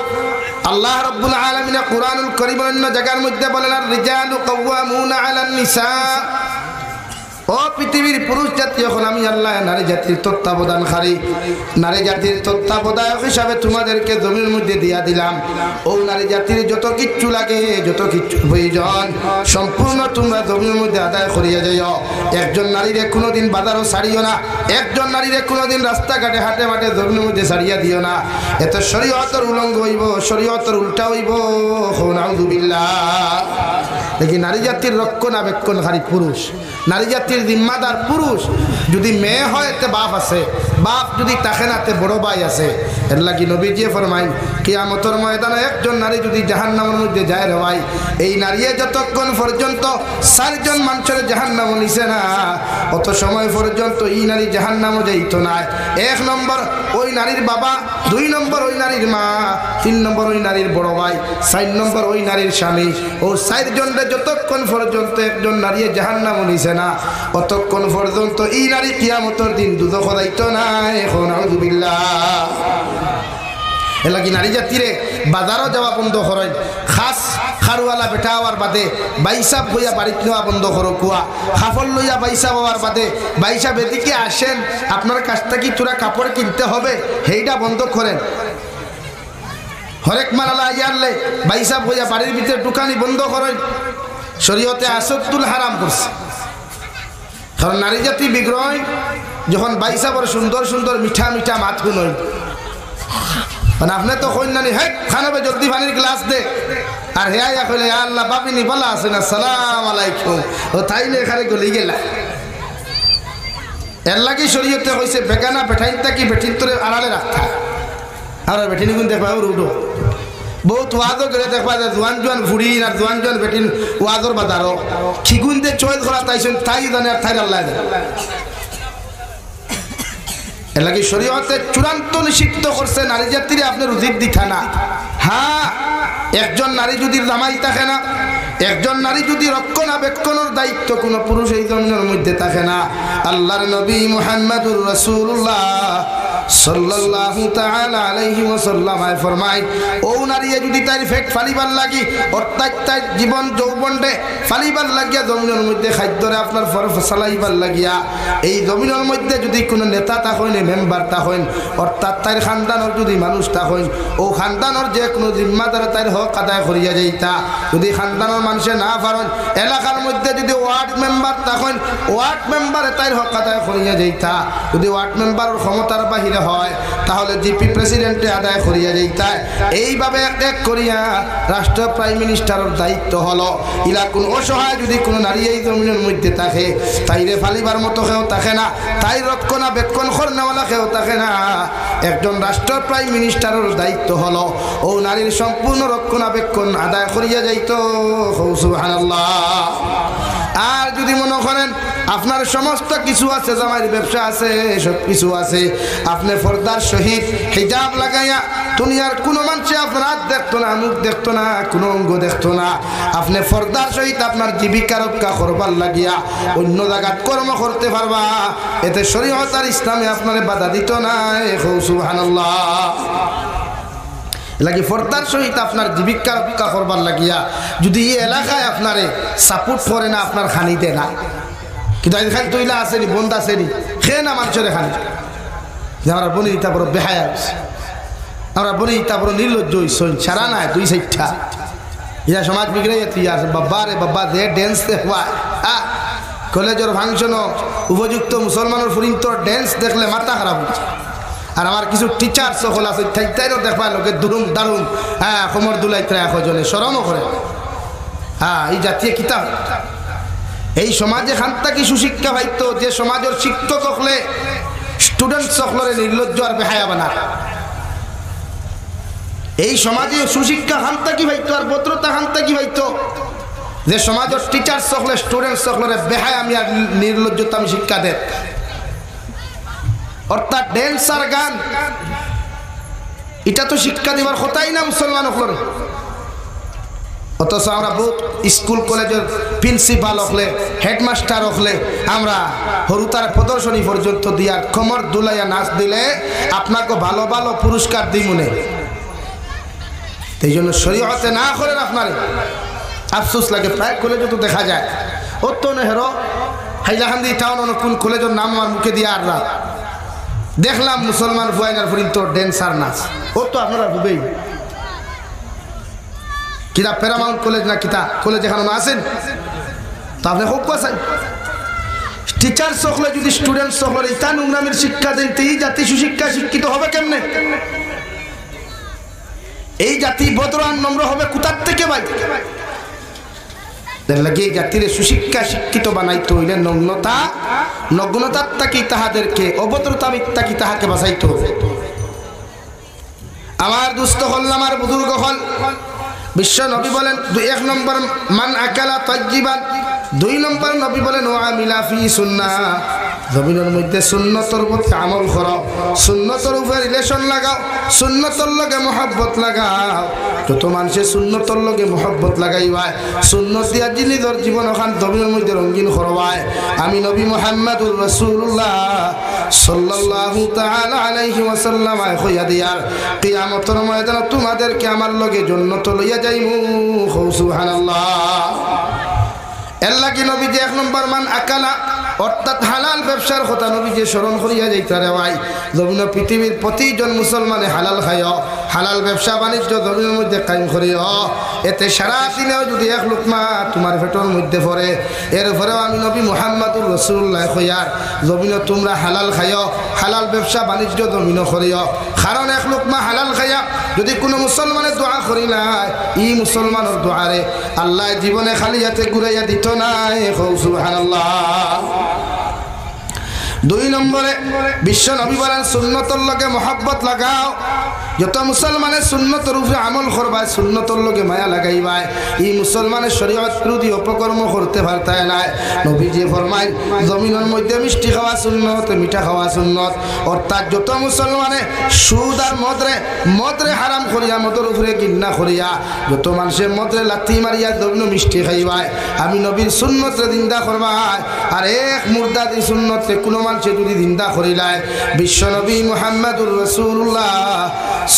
আল্লাহ রাব্বুল আলামিন কুরআনুল কারীমের অন্য জায়গার মধ্যে বলেন আর রিজালু কাওয়ামুনা আলান নিসা ও পৃথিবীর পুরুষ জাতি এখন আমি আল্লাহ নারী জাতির তত্ত্বাবধানকারী নারী জাতির তত্ত্বাবধায়ক হিসাবে তোমাদেরকে জমির মধ্যে দিয়া দিলাম ও নারী জাতির যত কিচ্ছু লাগে যত কিচ্ছু প্রয়োজন সম্পূর্ণ তোমরা জমির মধ্যে আদায় করিয়া যাইও একজন নারীরে কোনোদিন বাজারও ছাড়িও না একজন নারীরে কোনোদিন রাস্তাঘাটে হাটে মাঠে জমির মধ্যে ছাড়িয়া দিও না এত শরীয়তের উলঙ্ঘ হইব শরীয়তের উল্টা হইব নাউযুবিল্লাহ দেখি নারী জাতির রক্ষণাবেক্ষণকারী পুরুষ নারী জাতির জিম্মাদার পুরুষ যদি মেয়ে হয় তে বাপ আছে বাপ যদি তাকে না তে বড় ভাই আছে এর লাগি নবীজি ফরমাইন কিয়ামতের ময়দানে একজন নারী যদি জাহান্নামের মধ্যে যায় রে ভাই এই নারী যতক্ষণ পর্যন্ত চারজন মানুষের জাহান্নাম নিছে না অত সময় পর্যন্ত এই নারী জাহান্নামও যাইতো না এক নম্বর ওই নারীর বাবা দুই নম্বর ওই নারীর মা তিন নম্বর ওই নারীর বড় ভাই চার নম্বর ওই নারীর স্বামী ও চারজনরে যতক্ষণ পর্যন্ত একজন নারী জাহান্নামও নিছে না অতক্ষণ পর্যন্ত এই নারী কিয়ামতের দিন দুদক যাইতো না এখন আউযুবিল্লাহ এলাকি নারী জাতিরে বাজারও যাওয়া বন্ধ করেন খাস খারুয়ালা বেটা হওয়ার বাদে বাইসাব হইয়া বাড়িতে নেওয়া বন্ধ করো কুয়া খাফল লইয়া বাইসাব হওয়ার বাদে বাইসাব এদিকে আসেন আপনার কাছ থেকে তোরা কাপড় কিনতে হবে সেইটা বন্ধ করেন হরেক মালালা ইয়ারলে বাইসাব হইয়া বাড়ির ভিতরে দোকানি বন্ধ করেন শরীয়তে আসতুল হারাম করছে কারণ নারী জাতি বিগ্রহ যখন বাইসাবর সুন্দর সুন্দর মিঠা মিঠা মাত শুনই মানে আপনি তো কইন নানি হে খানাবে জলদি পানির গ্লাস দে আর হে আয়া কইলে আল্লাহ বাপিনি বলা আছে না সালাম আলাইকুম ও তাইলে এখানে গলি গেলা এর লাগি শরীয়তে কইছে বেগানা বেঠাইতা কি বেটির তোরে আড়ালে রাখতা আর বেটিনি গুণ দেখবা উঠো বহুত ওয়াজও করে দেখবা যে জোয়ান জোয়ান ফুড়ি আর জোয়ান জোয়ান বেটিন ওয়াজর বাজারও খিগুন দে চয়েস করা তাইছেন তাই জানে আর তাই আল্লাহ জানে এর লাগি শরীয়তে চূড়ান্ত নিষিদ্ধ করছে নারী জাতিরে আপনার উচিত দিতা না হ্যাঁ একজন নারী যদি জামাই থাকে না একজন নারী যদি রক্ষণাবেক্ষণের দায়িত্ব কোনো পুরুষ এই জমিনের মধ্যে থাকে না আল্লাহর নবী মুহাম্মদুর রাসূলুল্লাহ সাল্লাল্লাহু তাআলা আলাইহি ওয়াসাল্লাম ফরমায় ও নারী যদি তার ফেট ফালিবার লাগি অর্থাৎ তার জীবন যৌবনরে ফালিবার লাগিয়া জমিনের মধ্যে খাদ্যরে আপনার ফসলাইবার লাগিয়া এই জমিনের মধ্যে যদি কোনো নেতা তা হইন মেম্বার তা হইন অর্থাৎ তার খানদানের যদি মানুষ তা হইন ও খানদানের যে কোনো জিম্মাদার তার হক আদায় করিয়া যাইতা যদি খানদানের মানুষে না পারেন এলাকার মধ্যে যদি ওয়ার্ড মেম্বার তা হইন ওয়ার্ড মেম্বারে তার হক আদায় করিয়া যাইতা যদি ওয়ার্ড মেম্বারের ক্ষমতার বাহিরে বানাইলে হয় তাহলে জিপি প্রেসিডেন্টে আদায় করিয়া যাইতায় এইভাবে এক এক করিয়া রাষ্ট্র প্রাইম মিনিস্টারের দায়িত্ব হলো ইলা কোন অসহায় যদি কোনো নারী এই জমিনের মধ্যে থাকে তাইরে ফালিবার মতো কেউ থাকে না তাই রক্ষণাবেক্ষণ করনেওয়ালা কেউ থাকে না একজন রাষ্ট্র প্রাইম মিনিস্টারের দায়িত্ব হলো ও নারীর সম্পূর্ণ রক্ষণাবেক্ষণ আদায় করিয়া যাইতো সুবহানাল্লাহ আর যদি মনে করেন আপনার সমস্ত কিছু আছে জামাইয়ের ব্যবসা আছে সব কিছু আছে আপনি পর্দার সহিত হিজাব লাগাইয়া দুনিয়ার কোনো মানুষে আপনার হাত দেখতো না মুখ দেখতো না কোনো অঙ্গ দেখতো না আপনি পর্দার সহিত আপনার জীবিকা রক্ষা করবার লাগিয়া অন্য জায়গায় কর্ম করতে পারবা এতে শরীয়ত আর ইসলামে আপনার বাধা দিত না সুবহানাল্লাহ লাগি পর্দার সহিত আপনার জীবিকা রক্ষা করবার লাগিয়া যদি এই এলাকায় আপনারে সাপোর্ট করে না আপনার খানি দে না কিন্তু এখানে তৈলা আসেনি বন্ধ আসেনি খেয়ে না মানুষের এখানে আমরা বনি তারপর বেহায়া আমরা বনি তারপর নির্লজ্জ ছাড়া নাই দুই সাইডটা ইয়া সমাজ বিগড়ে তুই আছে বাবা রে বাবা দে ড্যান্স দেখবা কলেজের ফাংশন উপযুক্ত মুসলমানের ফুরিন্তর ড্যান্স দেখলে মাথা খারাপ হচ্ছে আর আমার কিছু টিচার সকল আছে তাইরও দেখবা লোকে দুরুম দারুম হ্যাঁ কোমর দুলাইতে একজনে শরমও করে হ্যাঁ এই জাতীয় কিতাব এই সমাজে খান্তা কি সুশিক্ষা পাইতো যে সমাজের শিক্ষক হলে স্টুডেন্ট সকলের নির্লজ্জ আর বেহায়া বানা এই সমাজে সুশিক্ষা খান্তা কি পাইতো আর ভদ্রতা খান্তা কি পাইতো যে সমাজের টিচার সকলে স্টুডেন্ট সকলের বেহায়া আমি আর নির্লজ্জতা আমি শিক্ষা দেয় অর্থাৎ ড্যান্স আর গান এটা তো শিক্ষা দিবার কথাই না মুসলমান হলে অথচ আমরা বহুত স্কুল কলেজের প্রিন্সিপাল হলে হেডমাস্টার হলে আমরা হরুতার প্রদর্শনী পর্যন্ত দিয়ার কোমর দুলাইয়া নাচ দিলে আপনাকে ভালো ভালো পুরস্কার দিই মনে এই জন্য শরীয়তে না করেন আপনারে আফসোস লাগে প্রায় কলেজে তো দেখা যায় ও তো নেহরো হাইলাকান্দি টাউন কোন কলেজের নাম আমার মুখে দিয়ে আর রাত দেখলাম মুসলমান ফুয়াইনার ফুরিন্ত ড্যান্সার নাচ ও তো আপনারা ভুবেই কিতা প্যারামাউন্ট কলেজ না কিতা কলেজ এখানে আসেন তো আপনি খুব পাশাই টিচার সকলে যদি স্টুডেন্ট সকলের ইতা নোংরামির শিক্ষা দেন এই জাতি সুশিক্ষা শিক্ষিত হবে কেমনে এই জাতি বদরান নম্র হবে কোথার থেকে ভাই লাগে জাতির সুশিক্ষা শিক্ষিত বানাইতে হইলে নগ্নতার তাকি তাহাদেরকে অভদ্রতা মিথ্যাকি তাহাকে বাঁচাইতে হবে আমার দুস্থ হল আমার বুজুর্গ হল বিশ্ব নবী বলেন 1 নম্বর মান আকালা তাজ্জিবান 2 নম্বর নবী বলেন ওয়া আমিলা ফি সুন্নাহ জমিনের মধ্যে সুন্নতর প্রতি আমল করো সুন্নতর উপরে রিলেশন লাগাও সুন্নতর লগে মহব্বত লাগাও যত মানুষের সুন্নতর লগে মহব্বত লাগাইবা সুন্নত দিয়া নিজের জীবন ওখান জমিনের মধ্যে রঙিন করবায় আমি নবী মুহাম্মদুর রাসূলুল্লাহ সাল্লাল্লাহু তাআলা আলাইহি ওয়াসাল্লাম কইয়া দিয়ার কিয়ামতের ময়দানে তোমাদেরকে আমার লগে জান্নাত লইয়া যাইমু সুবহানাল্লাহ আল্লাহ কি নবী যে 1 নম্বর মান আকালা অর্থাৎ হালাল ব্যবসার কথা নবী যে স্মরণ করিয়া যাইতা রে ভাই জমিন পৃথিবীর প্রতিজন মুসলমানে হালাল খাইও হালাল ব্যবসা বাণিজ্য জমিনের মধ্যে কায়েম করিও এতে সারা দিনেও যদি 1 লুকমা তোমার পেটের মধ্যে পড়ে এর উপরেও আমি নবী মুহাম্মদুর রাসূলুল্লাহ কইয়ার জমিন তোমরা হালাল খাইও হালাল ব্যবসা বাণিজ্য জমিন করিও কারণ 1 লুকমা হালাল খাইয়া যদি কোনো মুসলমানের দোয়া করি না ই মুসলমানের দোয়ারে আল্লাহ জীবনে খালি হাতে ঘুরাইয়া দিত না সুবহানাল্লাহ 2 নম্বরে বিশ্ব নবী বলেন সুন্নতর লগে মহব্বত লাগাও যত মুসলমানের সুন্নতর উপরে আমল করবা সুন্নতর লগে মায়া লাগাইবা এই মুসলমানের শরীয়ত বিরোধী অপকর্ম করতে পারতায় না নবীজি ফরমায় জমিনের মধ্যে মিষ্টি খাওয়া সুন্নত মিঠা খাওয়া সুন্নত অর্থাৎ যত মুসলমানে সুদ আর মদরে হারাম করিয়া মদের উপরে গিন্না করিয়া যত মানুষের মদরে লাথি মারিয়া জমিন মিষ্টি খাইবা আমি নবীর সুন্নতরে জিন্দা করবা আর এক মুর্দা দি সুন্নতে কোনো মানুষে যদি জিন্দা করিলায় বিশ্ব নবী মুহাম্মদুর রাসূলুল্লাহ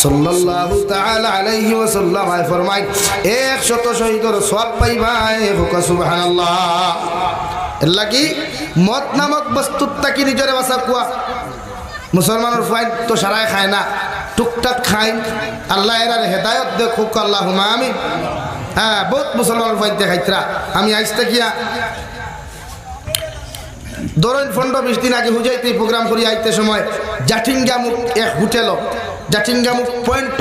সাল্লাল্লাহু তাআলা আলাইহি ওয়াসাল্লাম ফরমায় 100 শহীদের সওয়াব পাইবা সুবহানাল্লাহ আল্লাহ কি মদ নামক বস্তুত তাকি নিজরে বাসা কুয়া মুসলমানের ফাইন তো সারায় খায় না টুকটাক খায় আল্লাহ এর হেদায়েত দেখো আল্লাহুম্মা আমিন হ্যাঁ বহুত মুসলমানের ফাইন দেখাইতরা আমি আইস্তা কিয়া ধরেন 15-20 দিন আগে হুজাইতে প্রোগ্রাম করি আইতে সময় জাটিঙ্গামুখ এক হোটেল জাটিঙ্গামুখ পয়েন্ট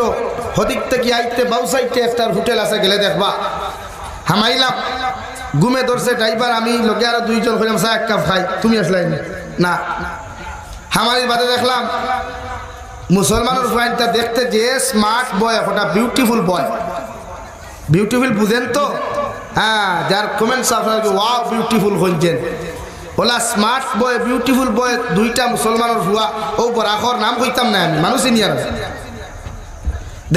হদিক থেকে আইতে বাউ সাইডে একটা হোটেল আছে গেলে দেখবা হামাইলাম ঘুমে ধরছে ড্রাইভার আমি লোকে আরো 2 জন হইলাম চা এক কাপ খাই তুমি আসলাই না হামারির বাদে দেখলাম মুসলমানের পয়েন্টটা দেখতে যে স্মার্ট বয় ওটা বিউটিফুল বয় বিউটিফুল বুঝেন তো হ্যাঁ যার কমেন্টস আপনাকে ওয়াও বিউটিফুল হইছেন ওলা স্মার্ট বয় বিউটিফুল বয় দুইটা মুসলমানের হুয়া ও বরাখর নাম কইতাম না আমি মানুষ নিয়ে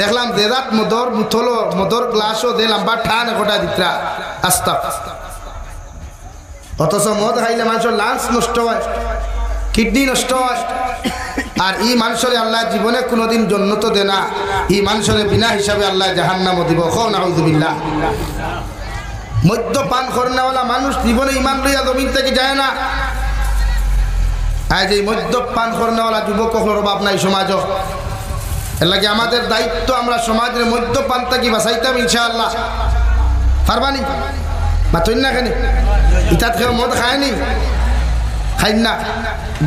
দেখলাম দেদাত মদর বুথলো মদর গ্লাসও দে লম্বা ঠান একটা দিতরা আস্তা অথচ মদ খাইলে মানুষের লাংস নষ্ট হয় কিডনি নষ্ট হয় আর এই মানুষের আল্লাহ জীবনে কোনোদিন জন্নত দে না এই মানুষের বিনা হিসাবে আল্লাহ জাহান্নামও দিব কও নাউযুবিল্লাহ মদ্যপান করনেওয়ালা মানুষ জীবনে ইমান লইয়া জমিন থেকে যায় না আজ এই মদ্যপান করনেওয়ালা যুবক অভাব নাই সমাজ এর লাগে আমাদের দায়িত্ব আমরা সমাজের মদ্যপান থেকে বাঁচাইতাম ইনশাআল্লাহ পারবানি বা তুই না খানি ইটাত কেউ মদ খায়নি খাই না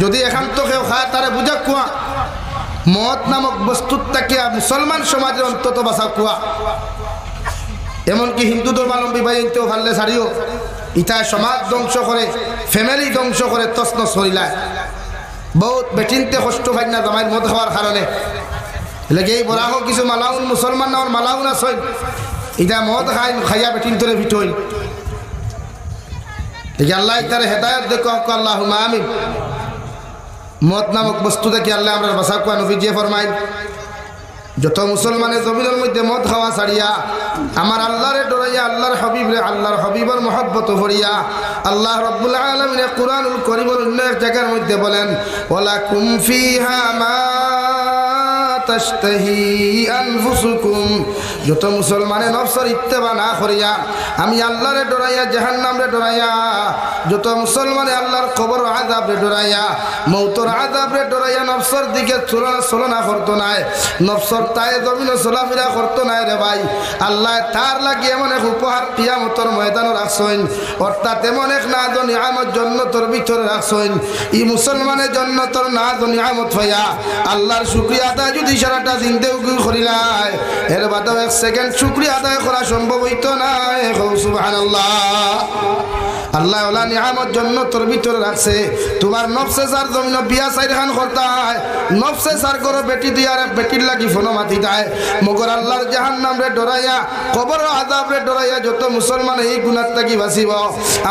যদি একান্ত কেউ খায় তারা বুঝা কুয়া মদ নামক বস্তুর তাকে মুসলমান সমাজের অন্তত বাঁচা কুয়া এমনকি হিন্দু ধর্মাবলম্বী ভাই ইনতেও ভাললে ছাড়িও ইটা সমাজ ধ্বংস করে ফ্যামিলি ধ্বংস করে তছনছ করিলায় বহুত বেটিনতে কষ্ট পাই না জামাইয়ের মদ খাওয়ার কারণে লেগে এই বরাহ কিছু মালাউন মুসলমান নাওয়ার মালাউন আসই ইটা মদ খাই খাইয়া বেটিন তোরে ভিটই দেখি আল্লাহ তার হেদায়ত দেখো আল্লাহুম্মা আমিন মদ নামক বস্তু দেখি আল্লাহ আমরা বাসা কোয়া নবী যে ফরমাই যত মুসলমানের জমিনের মধ্যে মদ খাওয়া ছাড়িয়া আমার আল্লাহরে ডরাইয়া আল্লাহর হাবিবের মহব্বত ভরিয়া আল্লাহ রাব্বুল আলামিন কুরআনুল কারীমের অন্য এক জায়গার মধ্যে বলেন ওয়ালাকুম ফিহা মা তাশতাহি আনফুসুকুম যত মুসলমানে নফসের ইত্তেবা না করিয়া আমি আল্লাহরে ডরাইয়া জাহান্নামরে ডরাইয়া যত মুসলমানে আল্লাহর কবর আযাবরে ডরাইয়া মৌতর আযাবরে ডরাইয়া নফসের দিকে চলনা করতো না নফসর তাই জমিনে চলাফেরা করতো না রে ভাই আল্লাহ তার লাগে এমন এক উপহার কিয়ামতের ময়দানে রাখছেন অর্থাৎ এমন এক নাজ ও নিয়ামত জান্নাতের ভিতরে রাখছেন এই মুসলমানের জান্নাতের নাজ ও নিয়ামত হইয়া আল্লাহর শুকরিয়া আদায় যদি সারাটা জিন্দেগি করিলাই এর বাদেও এক সেকেন্ড শুকরিয়া আদায় করা সম্ভব হইতো না সুবহানাল্লাহ আল্লাহ ওলা নিয়ামত জান্নাতের ভিতরে রাখছে তোমার নফসে সার জমিন বিয়া সাইড খান করতে হয় নফসে সার করো বেটি দিয়ার বেটির লাগি ফোনো মাতি দেয় মগর আল্লাহর জাহান্নাম রে ডরাইয়া কবর আযাব রে ডরাইয়া যত মুসলমান এই গুনাহ থেকে বাঁচিব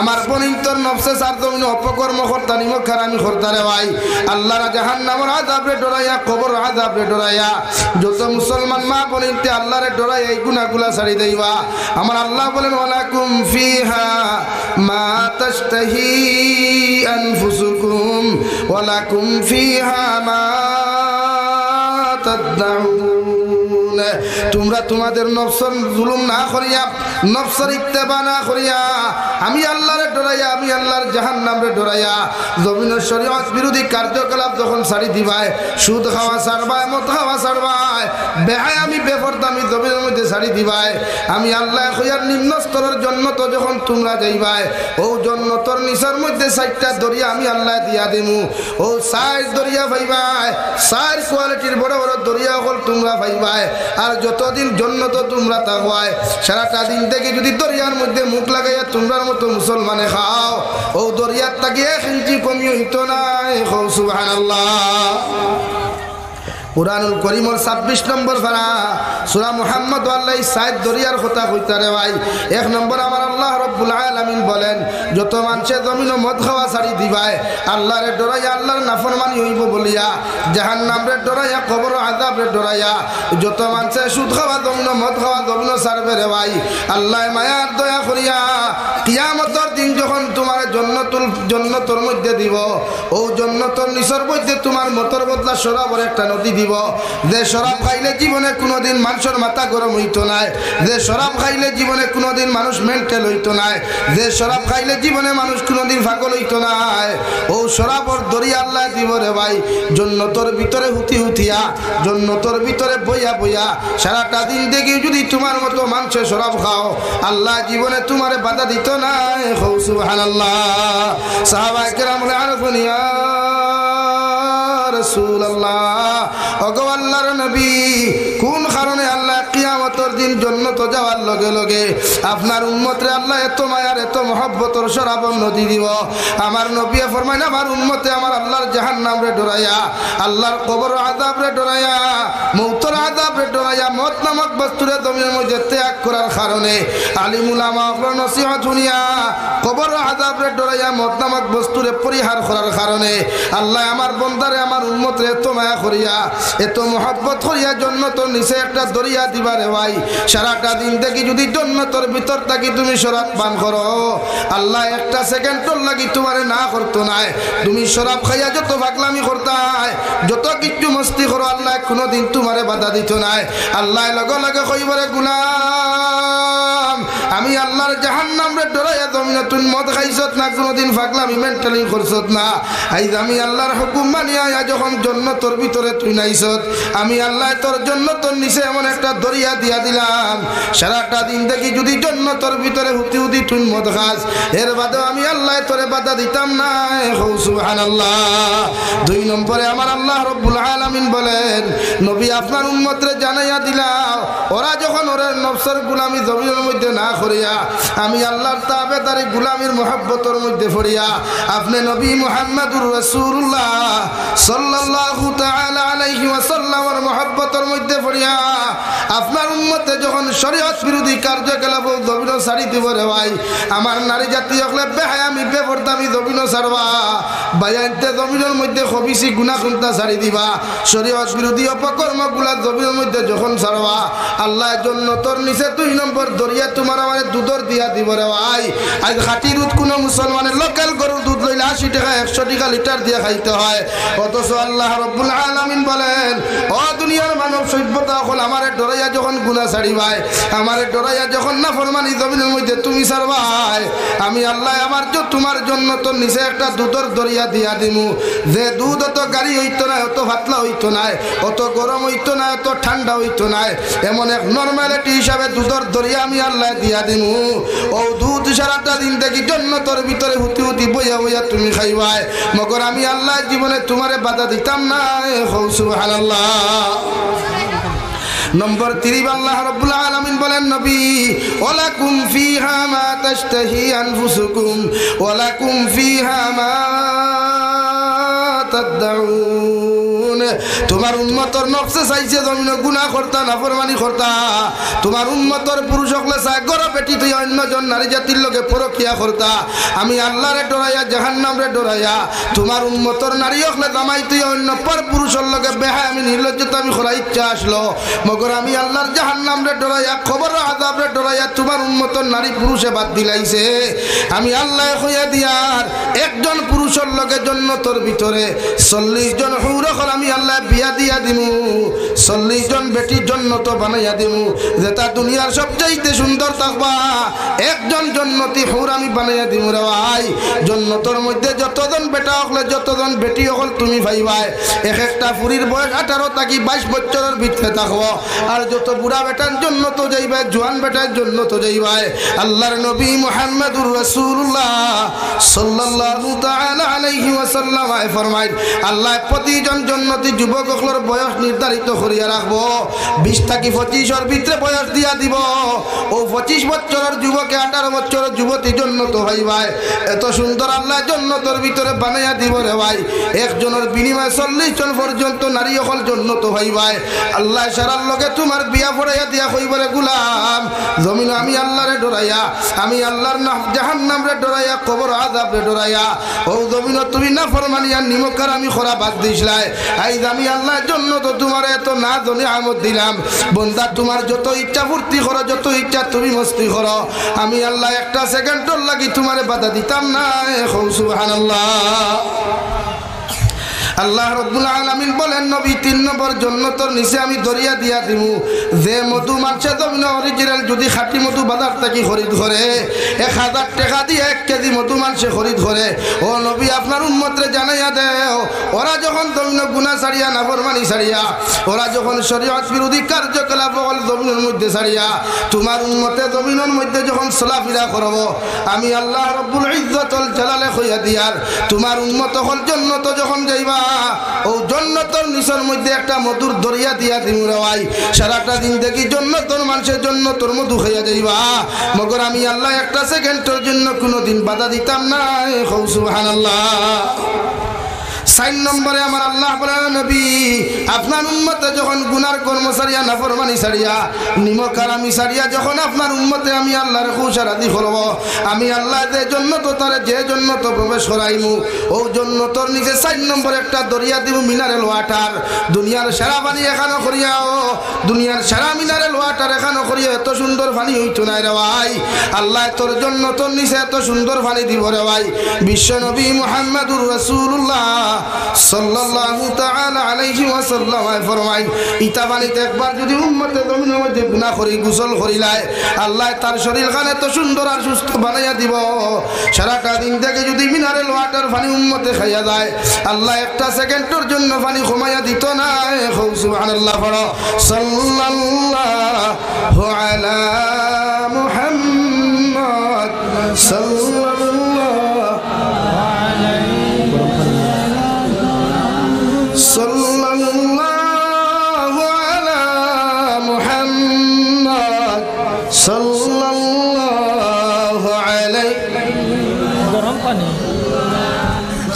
আমার পনিন্তর নফসে সার জমিন অপকর্ম করতা নিমক খারামি করতা রে ভাই আল্লাহর জাহান্নামের আযাব রে ডরাইয়া কবর আযাব রে ডরাইয়া যত মুসলমান মা পনিন্তে আল্লাহর রে ডরাইয়া এই গুনাহগুলা ছাড়ি দেইবা আমার আল্লাহ বলেন ওয়ালাকুম ফিহা মা তাশতাহি আনফুসুকুম ওয়ালাকুম ফিহা মা তাদউন তোমরা তোমাদের নফসের জুলুম না করিয়া নফসের ইত্তেবা না করিয়া আমি আল্লাহরে ডরাইয়া আমি আল্লাহর জাহান্নামরে ডরাইয়া জমিনের শরীয়ত বিরোধী কার্যকলাপ যখন ছাড়ি দিবাই সুদ খাওয়া ছাড়বাই মদ খাওয়া ছাড়বাই বেহায় আমি বেপরদামি জমিনের মধ্যে ছাড়ি দিবাই আমি আল্লাহ কইয়ার নিম্ন স্তরের জান্নাত যখন তোমরা যাইবাই ও জান্নাতের নিচের মধ্যে 4টা দরিয়া আমি আল্লাহ দিয়া দিমু ও 4 দরিয়া পাইবাই 4 কোয়ালিটির বড় বড় দরিয়া হল তোমরা পাইবাই আর যতদিন জান্নাত তোমরা থাকবাই সারাটা দিন থেকে যদি দরিয়ার মধ্যে মুখ লাগাইয়া তোমরার মতো মুসলমানে খাও ও দরিয়ার থেকে 1 ইঞ্চি কমি হইতো না সুবহানাল্লাহ কুরআনুল কারীমের 26 নম্বর পারা সূরা মুহাম্মদ আল্লাহ 7 দরিয়ার কথা কইতা রে ভাই 1 নম্বর আমার আল্লাহ রাব্বুল আলামিন বলেন যত মানুষে জমিনে মদ খাওয়া ছাড়ি দিবাই আল্লাহরে ডরাইয়া আল্লাহর নাফরমানি হইব বলিয়া জাহান্নামরে ডরাইয়া কবর আযাবরে ডরাইয়া যত মানুষে সুদ খাওয়া জমিনে মদ খাওয়া জমিনে ছাড়বে রে ভাই আল্লাহ মায়ার দয়া করিয়া কিয়ামতের দিন যখন তোমার জান্নাতের মধ্যে দিব ও জান্নাতের নিচের মধ্যে তোমার মতর বদলা শরাবের একটা নদী দিব যে শরাব খাইলে জীবনে কোনোদিন মানুষের মাথা গরম হইতো না যে শরাব খাইলে জীবনে কোনোদিন মানুষ মেন্টাল হইতো না যে শরাব খাইলে জীবনে মানুষ কোনোদিন পাগল হইতো না ও শরাবর দরিয়া আল্লাহ দিব রে ভাই জান্নাতের ভিতরে হুতিয়া জান্নাতের ভিতরে বইয়া সারাটা দিন দেখি যদি তোমার মতো মানুষের শরাব খাও আল্লাহ জীবনে তোমারে বাধা দিত না সুবহানাল্লাহ সাহাবায়ে কেরাম আরফুন ইয়া রাসূলুল্লাহ ওগো আল্লাহর নবী কোন কারণে আল্লাহ কিয়ামতের দিন জান্নাতে যাওয়ার লগে লগে আপনার উম্মতরে আল্লাহ এত মায়ার এত মহব্বতর শরাবন নদী দিব আমার নবী ফরমায় আমার উম্মতে আমার আল্লাহর জাহান্নাম রে ডরায়া আল্লাহর কবর আযাব রে ডরায়া মউতের আযাব রে ডরায়া মত নামক বস্তুরে জমিনের মধ্যে ত্যাগ করার কারণে আলিম উলামা ওর নসিহত শুনিয়া কবর আযাব রে ডরায়া মত নামক বস্তুরে পরিহার করার কারণে আল্লাহ আমার বান্দারে আমার উম্মতরে এত মায়া করিয়া এত মহব্বত করিয়া জান্নাতের নিচে একটা দরিয়া দিবারে ভাই সারাটা দিন থেকে যদি জান্নাতের ভিতর থাকি তুমি শরাব পান করো আল্লাহ একটা সেকেন্ডর লাগি তোমারে না করতো না তুমি শরাব খাইয়া যত পাগলামি করতাই যত কিছু মস্তি করো আল্লাহ কোনোদিন তোমারে বাধা দিত না আল্লাহ লগে লগে কইবরে গুলাম আমি আল্লাহর জাহান্নাম রে ডরাইয়া জমিনে তুই মদ খাইছত না কোনোদিন পাগলামি মেন্টালি করছত না আইজ আমি আল্লাহর হুকুম মানিয়া যখন জান্নাতের ভিতরে তুই নাইছত আমি আল্লাহ তোর জান্নাতের নিচে এমন একটা দরিয়া দিয়া দিলাম সারাটা দিন দেখি যদি জান্নাতের ভিতরে হুতি হুতি তুই মদ খাস এর বাদেও আমি আল্লাহ তোরে বাধা দিতাম না সুবহানাল্লাহ। দুই নম্বরে আমার আল্লাহ রব্বুল আলামিন বলেন নবী আপনার উম্মতরে জানাইয়া দিলাম ওরা যখন ওর নফসের গোলামি জমিনের মধ্যে না করিয়া আমি আল্লাহর তাবেদারি গোলামির মহব্বতের মধ্যে পড়িয়া আপনি নবী মুহাম্মদুর রাসূলুল্লাহ সাল্লাল্লাহু তাআলা আলাইহি ওয়াসাল্লামের মহব্বতের মধ্যে পড়িয়া আপনার উম্মতে যখন শরীয়ত বিরোধী কার্যকলাপ জমিন ছাড়ি দিব রে ভাই আমার নারী জাতি হলে বেহায়ামি বেপরদামি জমিন ছাড়বা বায়াইতে জমিনের মধ্যে খবিসি গুনাহ কুন্তা ছাড়ি দিবা শরীয়ত বিরোধী অপকর্মগুলা জমিনের মধ্যে যখন ছাড়বা আল্লাহ জান্নাতের নিচে 2 নম্বর দরিয়া তোমার আমারে দুধর দিয়া দিব রে ভাই আজ খাঁটি দুধ কোন মুসলমানের লোকাল গরুর দুধ লইলে 80 টাকা 100 টাকা লিটার দিয়ে খাইতে হয় অথচ আল্লাহ রাব্বুল আলামিন বলেন ও দুনিয়ার মানব সভ্যতা হল আমারে ডরাইয়া যখন গুনাহ ছাড়িবাই আমারে ডরাইয়া যখন নাফরমানি জমিনের মধ্যে তুমি ছাড়বাই আমি আল্লাহ আমার তোমার জন্য তো নিচে একটা দুধর দরিয়া দিয়া দিমু যে দুধ অত গাড়ি হইতো না অত পাতলা হইতো না অত গরম হইতো না অত ঠান্ডা হইতো না এমন এক নরমালিটি হিসাবে দুধর দরিয়া আমি আল্লাহ দিয়া দিমু ও দুধ সারাটা দিন দেখি জান্নাতের ভিতরে হুতি হুতি বইয়া বইয়া তুমি খাইবাই মগর আমি আল্লাহ জীবনে তোমারে বাধা দিতাম না সুবহানাল্লাহ। নম্বর 3 আল্লাহ রাব্বুল আলামিন বলেন নবী ওয়ালাকুম ফিহা মা তাশতাহি আনফুসুকুম ওয়ালাকুম ফিহা মা তাদউন তোমার উম্মতর নফসে চাইছে জমিনে গুনাহ করতা নাফরমানি করতা তোমার উম্মতর পুরুষ হকলে চায় গর বেটি তুই অন্যজন নারী জাতির লগে পরকিয়া করতা আমি আল্লাহরে ডরাইয়া জাহান্নামরে ডরাইয়া তোমার উম্মতর নারী হকলে জামাই তুই অন্য পর পুরুষের লগে বেহায় আমি নির্লজ্জতা আমি করার ইচ্ছা আসলো মগর আমি আল্লাহর জাহান্নামরে ডরাইয়া কবর আযাবরে ডরাইয়া তোমার উম্মতর নারী পুরুষে বাদ দিলাইছে আমি আল্লাহ কইয়া দিয়ার একজন পুরুষের লগে জান্নাতের ভিতরে 40 জন হুর হল আমি আল্লাহ বিয়া দিয়া দিমু 40 জন বেটি জান্নাত বানাইয়া দিমু যেটা দুনিয়ার সবচাইতে সুন্দর থাকবা একজন জান্নাতি হুর আমি বানাইয়া দিমু রে ভাই জান্নাতের মধ্যে যতজন বেটা হলে যতজন বেটি হল তুমি পাইবাই এক একটা পুরীর বয়স 18 থেকে 22 বছরের ভিতরে থাকবো আর যত বুড়া বেটার জন্য তো যাইবা জওয়ান বেটার জন্য তো যাইবাই আল্লাহর নবী মুহাম্মদুর রাসূলুল্লাহ সাল্লাল্লাহু তাআলা আলাইহি ওয়াসাল্লাম ফরমায় আল্লাহ প্রতিজন জান্নাতি যুবকদের বয়স নির্ধারিত করিয়া রাখবো 20 থেকে 25 এর ভিতরে বয়স দিয়া দিব ও 25 বছরের যুবকে 18 বছরের যুবতী জান্নাত হইবাই এত সুন্দর আল্লাহ জান্নাতের ভিতরে বানাইয়া দিব রে ভাই একজনের বিনিময়ে 40 জন পর্যন্ত নারী হল জান্নাত হইবাই আল্লাহ সারার লগে তোমার বিয়া পড়াইয়া দিয়া কইবরে গোলাম জমিন আমি আল্লাহরে ডরাইয়া আমি আল্লাহর জাহান্নামরে ডরাইয়া কবর আযাবরে ডরাইয়া ও জমিন তুমি না ফরমানিয়া নিমকার আমি খরা বাদ দিছলাই আইজ আমি আল্লাহর জন্য তো তোমার এত না জনে আমদ দিলাম বন্দা তোমার যত ইচ্ছা ফুর্তি করো যত ইচ্ছা তুমি মস্তি করো আমি আল্লাহ একটা সেকেন্ডর লাগি তোমারে বাধা দিতাম না সুবহানাল্লাহ। আল্লাহ রাব্বুল আলামিন বলেন নবী 3 নম্বর জান্নাতের নিচে আমি দরিয়া দিয়া দিমু যে মধু মানছে জমিন অরিজিনাল যদি খাঁটি মধু বাজার থেকে খরিদ করে 1000 টাকা দিয়ে 1 কেজি মধু মানছে খরিদ করে ও নবী আপনার উম্মতরে জানাইয়া দেও ওরা যখন জমিন গুনাহ ছাড়িয়া নাফরমানি ছাড়িয়া ওরা যখন শরীয়ত বিরোধী কার্যকলাপ জমিনের মধ্যে ছাড়িয়া তোমার উম্মতে জমিনের মধ্যে যখন চলাফেরা করব আমি আল্লাহ রাব্বুল ইজ্জতুল জালালে কইয়া দিয়ার তোমার উম্মত হল জান্নাত যখন যাইবা ও জান্নাতের নিচের মধ্যে একটা মধুর দরিয়া দিয়া দিমু রে ভাই সারাটা দিন দেখি জান্নাতের মানুষের জন্য তোর মধু খাইয়া যাইবা মগর আমি আল্লাহ একটা সেকেন্ডের জন্য কোনোদিন বাধা দিতাম না সুবহানাল্লাহ 4 নম্বরে আমার আল্লাহ বলেন নবী আপনার উম্মতে যখন গুনার কর্মচারিয়া নাফরমানি ছাড়িয়া নিমক হারামি ছাড়িয়া যখন আপনার উম্মতে আমি আল্লাহর খুশারাদি করব আমি আল্লাহ যে জান্নাত তারে যে জান্নাত প্রবেশ করাইমু ও জান্নাতের নিচে 4 নম্বরে একটা দরিয়া দিব মিনারেল ওয়াটার দুনিয়ার সেরা পানি এখানে করিয়াও দুনিয়ার সেরা মিনারেল ওয়াটার এখানে করিয়া এত সুন্দর পানি হইতো না রে ভাই আল্লাহ তোর জান্নাতের নিচে এত সুন্দর পানি দিব রে ভাই বিশ্ব নবী মুহাম্মদুর রাসূলুল্লাহ সাল্লাল্লাহু তাআলা আলাইহি ওয়াসাল্লাম ফরমায় ইতা পানিতে একবার যদি উম্মতে জমিনের মধ্যে গুনাহ করি গোসল করিলায় আল্লাহ তার শরীরখানে তো সুন্দর আর সুস্থ বানাইয়া দিব সারাটা দিন থেকে যদি মিনারেল ওয়াটার পানি উম্মতে খাইয়া যায় আল্লাহ একটা সেকেন্ডের জন্য পানি কমাইয়া দিত না সুবহানাল্লাহ পড়ো সাল্লাল্লাহু আলা মুহাম্মদ সাল্লাল্লাহু সাল্লাল্লাহু আলা মুহাম্মদ সাল্লাল্লাহু আলাইহি গরম পানি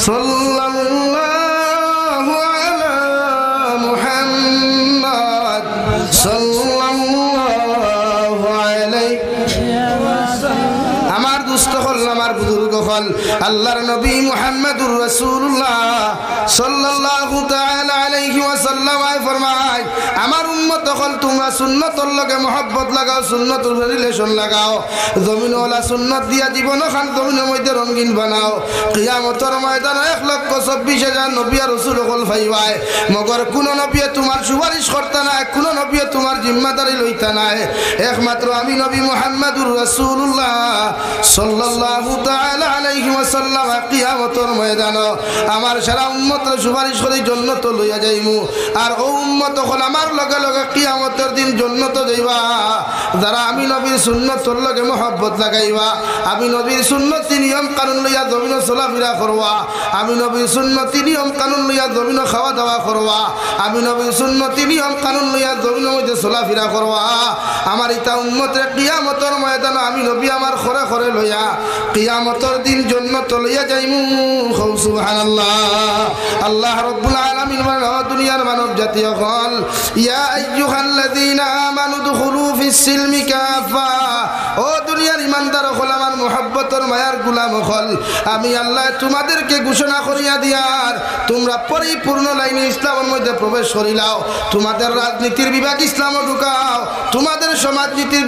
সাল্লাল্লাহু আলা মুহাম্মদ সাল্লাল্লাহু আলাইহি আমার দুস্থ হল আমার বুজুর্গ হল আল্লাহর নবী মুহাম্মদুর রাসূলুল্লাহ সাল্লাল্লাহু তাআলা আলাইহি ওয়াসাল্লাম ফরমায় আমার উম্মত হল তোমরা সুন্নতের লগে মহব্বত লাগাও সুন্নতের রিলেশন লাগাও জমিনওয়ালা সুন্নত দিয়া জীবন খান জমিনের মধ্যে রঙিন বানাও কিয়ামতের ময়দানে 1,24,000 নবী আর রাসূল হল ভাইবায় মগর কোন নবী তোমার সুপারিশ করতে না কোন নবী তোমার জিম্মাদারি লইতা না একমাত্র আমি নবী মুহাম্মদুর রাসূলুল্লাহ সাল্লাল্লাহু তাআলা আলাইহি ওয়াসাল্লাম কিয়ামতের ময়দানে আমার সারা উম্মতের সুপারিশ করে জান্নাত লইয়া যাইমু আর ও উম্মত হল আমার লগে লগে কিয়ামতের দিন জান্নাত যাইবা যারা আমি নবীর সুন্নতের লগে মহব্বত লাগাইবা আমি নবীর সুন্নতি নিয়ম কানুন লইয়া জমিনে চলাফেরা করবা আমি নবীর সুন্নতি নিয়ম কানুন লইয়া জমিনে খাওয়া দাওয়া করবা আমি নবীর সুন্নতি নিয়ম কানুন লইয়া জমিনের মধ্যে চলাফেরা করবা আমার ইতা উম্মতের কিয়ামতের ময়দানে আমি নবী আমার খরে খরে লইয়া কিয়ামতের দিন জান্নাত লইয়া যাইমু সুবহানাল্লাহ আল্লাহ রাব্বুল আলামিন দুনিয়ার মানব জাতি হল ইয়া আইয়ুহাল্লাযীনা আমানু দুখুলু ফিস সিলমি কাফা ও দুনিয়ার ইমানদার হল আমার মুহাব্বতের মায়ার গোলাম হল আমি আল্লাহ তোমাদেরকে ঘোষণা করিয়া দিয়ার তোমরা পরিপূর্ণ লাইনে ইসলামের মধ্যে প্রবেশ করিলাও তোমাদের রাজনীতির বিভাগ ইসলামে ঢুকাও তোমাদের সমাজনীতির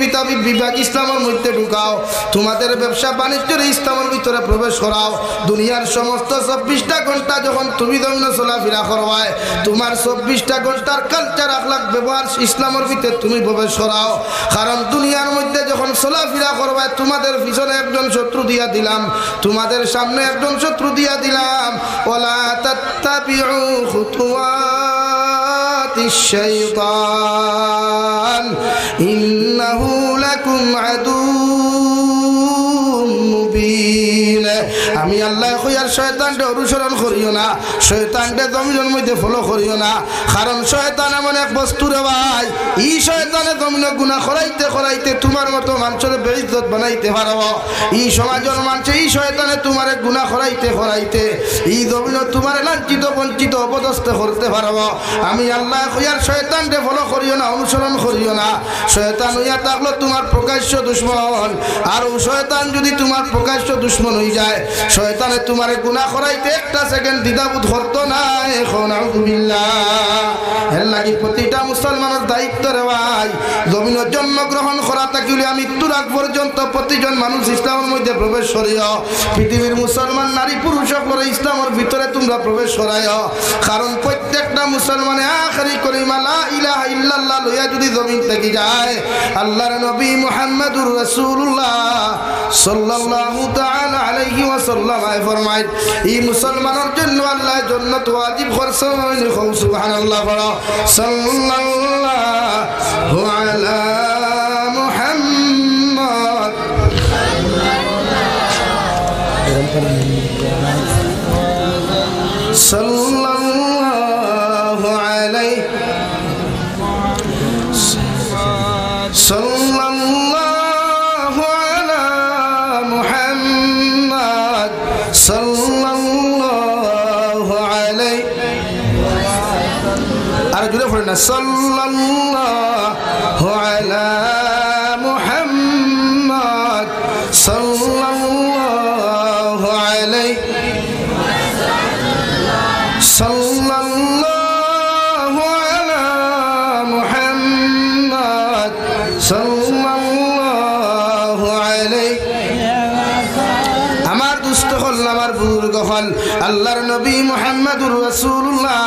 বিভাগ ইসলামের মধ্যে ঢুকাও তোমাদের ব্যবসা বাণিজ্যের ইসলামের ভিতরে প্রবেশ করাও দুনিয়ার সমস্ত 24টা ঘন্টা যখন তুমি জমিনে চলাফেরা করবায় তোমার 24টা ঘন্টার কালচার আখলাক ব্যবহার ইসলামের ভিতরে তুমি প্রবেশ করাও কারণ দুনিয়ার মধ্যে যখন চলাফেরা করবায় তোমাদের পিছনে একজন শত্রু দিয়া দিলাম তোমাদের সামনে একজন শত্রু দিয়া দিলাম ওয়ালা তাত্তাবিউ খুতুওয়াতিশ শাইতান ইন্নাহু লাকুম আদুউম মুবিন আমি আল্লাহ কইয়ার শয়তানকে অনুসরণ করিও না শয়তানকে জমিনের মধ্যে ফলো করিও না কারণ শয়তান এমন এক বস্তু রে ভাই এই শয়তানে জমিনে গুনাহ করাইতে করাইতে তোমার মতো মানুষের বেইজ্জত বানাইতে পারব এই সমাজের মানুষ এই শয়তানে তোমারে গুনাহ করাইতে করাইতে এই জমিনে তোমারে লাঞ্ছিত বঞ্চিত অপদস্থ করতে পারব আমি আল্লাহ কইয়ার শয়তানকে ফলো করিও না অনুসরণ করিও না শয়তান হইয়া থাকলো তোমার প্রকাশ্য দুশমন আর ও শয়তান যদি তোমার প্রকাশ্য দুশমন হয়ে যায় শয়তানে তোমারে গুনাহ করাইতে একটা সেকেন্ড দ্বিধাবোধ করতো না। এখন আউযুবিল্লাহ এর লাগি প্রতিটা মুসলমানের দায়িত্ব রে ভাই, জমিনের জন্মগ্রহণ করা থাকিলে মৃত্যুর আগ পর্যন্ত প্রতিজন মানুষ ইসলামের মধ্যে প্রবেশ করিও। পৃথিবীর মুসলমান নারী পুরুষ সকলে ইসলামের ভিতরে তোমরা প্রবেশ করাইও। কারণ প্রত্যেকটা মুসলমানে আখেরি কলিমা লা ইলাহা ইল্লাল্লাহ লইয়া যদি জমিন থেকে যায়, আল্লাহর নবী মুহাম্মদুর রাসূলুল্লাহ সাল্লাল্লাহু তাআলা আলাইহি ওয়াসাল্লাম ফরমায় এই মুসলমানের জন্য আল্লাহ জান্নাত ওয়াজিব করছেন। সুবহানাল্লাহ বলো সাল্লাল্লাহু আলা মুহাম্মদ সাল্লাল্লাহু আলাইহি সাল্লাল্লাহু আলা মুহাম্মদ সাল্লাল্লাহু আলাইহি আর জুড়ে পড়েন না সাল্লাল্লাহু আলা মুহাম্মদ সাল্লাল্লাহু আলাইহি সাল্লাল্লাহু আলা মুহাম্মদ সাল্লাল্লাহু আলাইহি। আমার দুস্থ হল আমার বুজুর্গ হল আল্লাহর নবী মুহাম্মদুর রাসূলুল্লাহ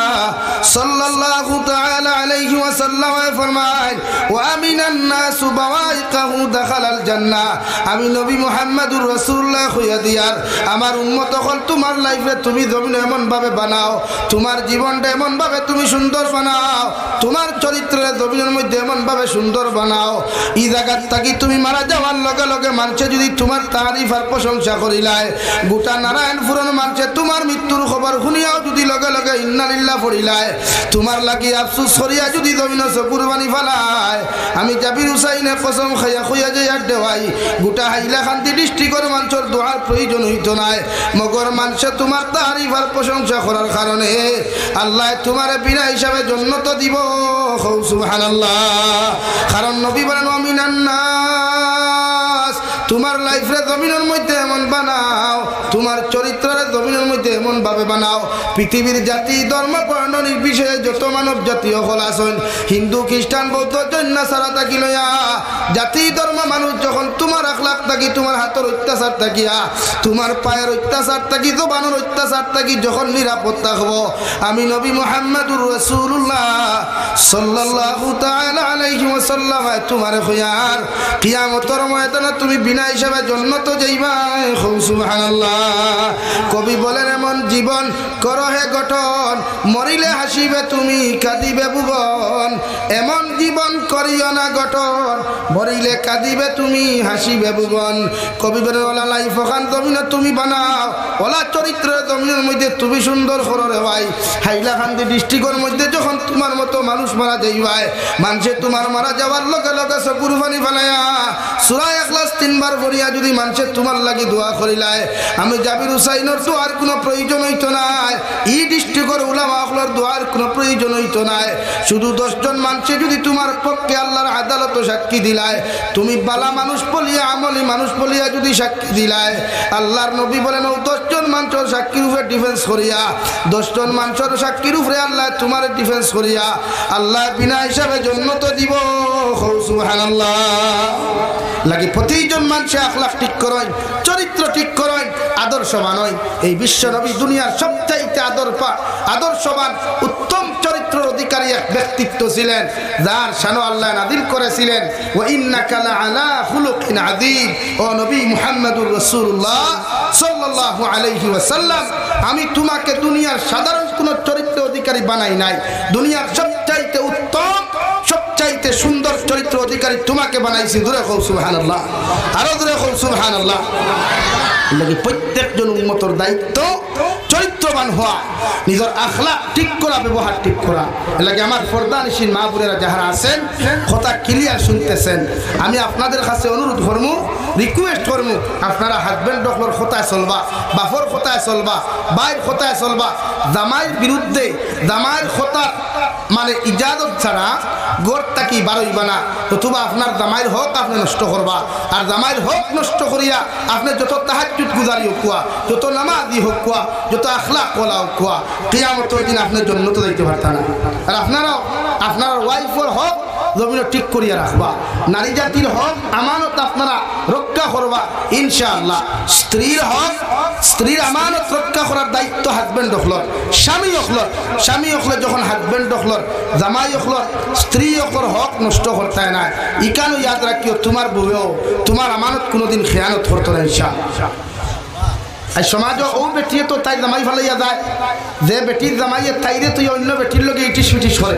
সাল্লাল্লাহু তাআলা আলাইহি ওয়াসাল্লাম ফরমায় ওয়া মিনান নাস বাওয়াইকাহু দাখালাল জান্নাহ। আমি নবী মুহাম্মদুর রাসূলুল্লাহ কইয়া দিয়ার আমার উম্মত হল তোমার লাইফে তুমি জমিন এমন ভাবে বানাও, তোমার জীবনটা এমন ভাবে তুমি সুন্দর বানাও, তোমার চরিত্রের জমিনের মধ্যে এমন ভাবে সুন্দর বানাও এই জায়গার থাকি তুমি মারা যাওয়ার লগে লগে মানুষে যদি তোমার তারিফ আর প্রশংসা করিলায়, গোটা নারায়ণপুরের মানুষে তোমার মৃত্যুর খবর শুনিয়াও যদি লগে লগে ইন্না লিল্লাহ পড়িলায়, তোমার লাগি আফসোস করিয়া যদি জমিন কুরবানি ফেলায়, আমি জাবির হুসাইনের কসম খাইয়া খুইয়া যে আর দেওয়াই গোটা হাইলাকান্দি ডিস্ট্রিক্টের মানুষের দোয়ার প্রয়োজন হইত নাই। মগর মানুষে তোমার তারিফ আর প্রশংসা করার কারণে আল্লাহ তোমার বিনা হিসাবে জান্নাত দিব। সুবহানাল্লাহ। কারণ নবী বলেন ওয়া মিনান নাস, তোমার লাইফে জমিনের মধ্যে এমন বানাও, তোমার চরিত্রের জমিনের মধ্যে এমন ভাবে বানাও পৃথিবীর জাতি ধর্ম বর্ণ নির্বিশেষে যত মানব জাতীয় হল আছেন, হিন্দু খ্রিস্টান বৌদ্ধ জৈন সারা থাকি লইয়া জাতি ধর্ম মানুষ যখন তোমার আখলাক থাকি, তোমার হাতের অত্যাচার থাকিয়া, তোমার পায়ের অত্যাচার থাকি, জবানের অত্যাচার থাকি যখন নিরাপদ থাকব, আমি নবী মুহাম্মদুর রাসূলুল্লাহ সাল্লাল্লাহু তাআলা আলাইহি ওয়াসাল্লাম তোমার খয়ার কিয়ামতের ময়দানে তুমি বিনা হিসাবে জান্নাত যাইবা। সুবহানাল্লাহ। কবি বলেন এমন জীবন করো হে গঠন, মরিলে হাসিবে তুমি কাঁদিবে ভুবন, এমন জীবন করিও না গঠন, মরিলে কাঁদিবে তুমি হাসিবে ভুবন। কবি বলেন ওলা লাইফ খান জমিনে তুমি বানাও, ওলা চরিত্রের জমিনের মধ্যে তুমি সুন্দর করো রে ভাই। হাইলাকান্দি ডিস্ট্রিক্টের মধ্যে যখন তোমার মতো মানুষ মারা যাইবাই, মানুষে তোমার মারা যাওয়ার লগে লগে কুরবানি ফেলাইয়া সূরা ইখলাস 3 বার পড়িয়া যদি মানুষে তোমার লাগি দোয়া করিলায়, আমি জাবির হুসাইনের দোয়ার কোনো প্রয়োজন হইতো নাই, এই ডিস্ট্রিক্টের উলামা হকলের দোয়ার কোনো প্রয়োজন হইতো নাই। শুধু 10 জন মানুষে যদি তোমার পক্ষে আল্লাহর আদালত সাক্ষী দিলায়, তুমি বালা মানুষ বলিয়া আমলি মানুষ বলিয়া যদি সাক্ষী দিলায়, আল্লাহর নবী বলেন ও 10 জন মানুষের সাক্ষীর উপরে ডিফেন্স করিয়া, 10 জন মানুষের সাক্ষীর উপরে আল্লাহ তোমার ডিফেন্স করিয়া আল্লাহ বিনা হিসাবে জান্নাত দিব। সুবহানাল্লাহ। লাগি প্রতিজন মানুষে আখলাক ঠিক করেন, চরিত্র ঠিক করেন, আদর্শবান হয়। এই বিশ্ব নবী দুনিয়ার সবচাইতে আদর্শবান উত্তম চরিত্রের অধিকারী এক ব্যক্তিত্ব ছিলেন, যার শানো আল্লাহ নাযিল করেছিলেন ওয়া ইন্নাকা লাআলা খুলুকিন আযীম। ও নবী মুহাম্মদুর রাসূলুল্লাহ সাল্লাল্লাহু আলাইহি ওয়াসাল্লাম, আমি তোমাকে দুনিয়ার সাধারণ কোনো চরিত্র অধিকারী বানাই নাই, দুনিয়ার সবচাইতে উত্তম সবচাইতে সুন্দর চরিত্র অধিকারী তোমাকে বানাইছি। দূরে কও সুবহানাল্লাহ, আরো দূরে কও সুবহানাল্লাহ। লাগি প্রত্যেকজন উম্মতের দায়িত্ব চরিত্রবান হওয়া, নিজের আখলাক ঠিক করা, ব্যবহার ঠিক করা। লাগে আমার পর্দানিশীন মা বোনেরা যারা আছেন কথা ক্লিয়ার শুনতেছেন, আমি আপনাদের কাছে অনুরোধ করবো, রিকোয়েস্ট করবো, আপনারা হাজবেন্ড ডক্টর কথায় চলবা, বাপর কথায় চলবা, বাইর কথায় চলবা, জামাইয়ের বিরুদ্ধে জামাইয়ের কথা মানে ইজাজত ছাড়া গোর তাকি বারইবা না, নতুবা আপনার জামাইয়ের হক আপনি নষ্ট করবা। আর জামাইয়ের হক নষ্ট করিয়া আপনি যত তাহাজ্জুদ গুজারি হোক কুয়া, যত নামাজি হোক কুয়া, যত আখলাক ওয়ালা হোক কুয়া, কিয়ামতের দিন আপনার জন্য তো দিতে পারতা না। আর আপনারাও আপনার ওয়াইফের হক জমিন ঠিক করিয়া রাখবা, নারী জাতির হক আমানত আপনারা রক্ষা করবা ইনশাআল্লাহ। স্ত্রীর হক, স্ত্রীর আমানত রক্ষা করার দায়িত্ব হাজবেন্ড হকলর, স্বামী হকলর। স্বামী হকলে যখন হাজবেন্ড হকলর, জামাই হকলর, স্ত্রী হকলর হক নষ্ট করতে না। ইকানো ইয়াদ রাখিও তোমার বউও তোমার আমানত কোনোদিন খেয়ানত করতো না ইনশাআল্লাহ। আর সমাজও ও বেটিয়ে তো তাই জামাই ফেলাইয়া যায়, যে বেটির জামাইয়ের তাইরে তুই অন্য বেটির লোকে ইটিস পিটিস করে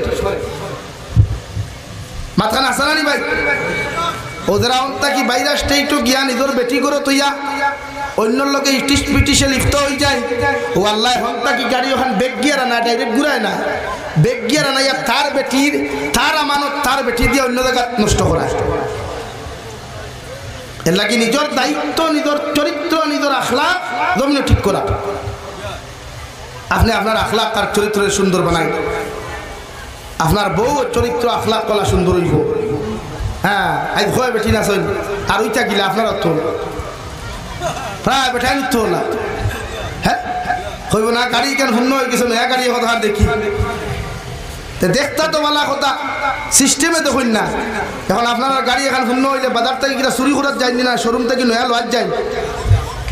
মাথান আসানি ভাই। ওদের অন্তা কি বাইরা স্টেটও গিয়া নিজের বেটি করে তুইয়া অন্য লোকে ইটিস পিটিসে লিপ্ত হয়ে যায়। ও আল্লাহ হন্তা কি গাড়ি ওখানে বেগ গিয়ার না, ডাইরেক্ট ঘুরায় না, বেগ গিয়ার না, তার বেটির তার আমানত তার বেটি দিয়ে অন্য জায়গা নষ্ট করায়। এর লাগি নিজের দায়িত্ব, নিজের চরিত্র, নিজের আখলাক জমিন ঠিক করা। আপনি আপনার আখলাক আর চরিত্রের সুন্দর বানাই, আপনার বউ চরিত্র আখলাক কলা সুন্দর হইব। হ্যাঁ আজ ভয় বেটি না সইল আর ওইটা গিলা আপনার অর্থ প্রায় বেটাই নিত না। হ্যাঁ হইব না, গাড়ি কেন শূন্য হয়ে গেছে, নয়া গাড়ি কথা দেখি দেখতা তো বলা কথা সিস্টেমে দেখুন না। এখন আপনার গাড়ি এখন শূন্য হইলে বাজার থেকে কিনা চুরি করার যায়নি না, শোরুম থেকে নয়া লোয়ার যায়।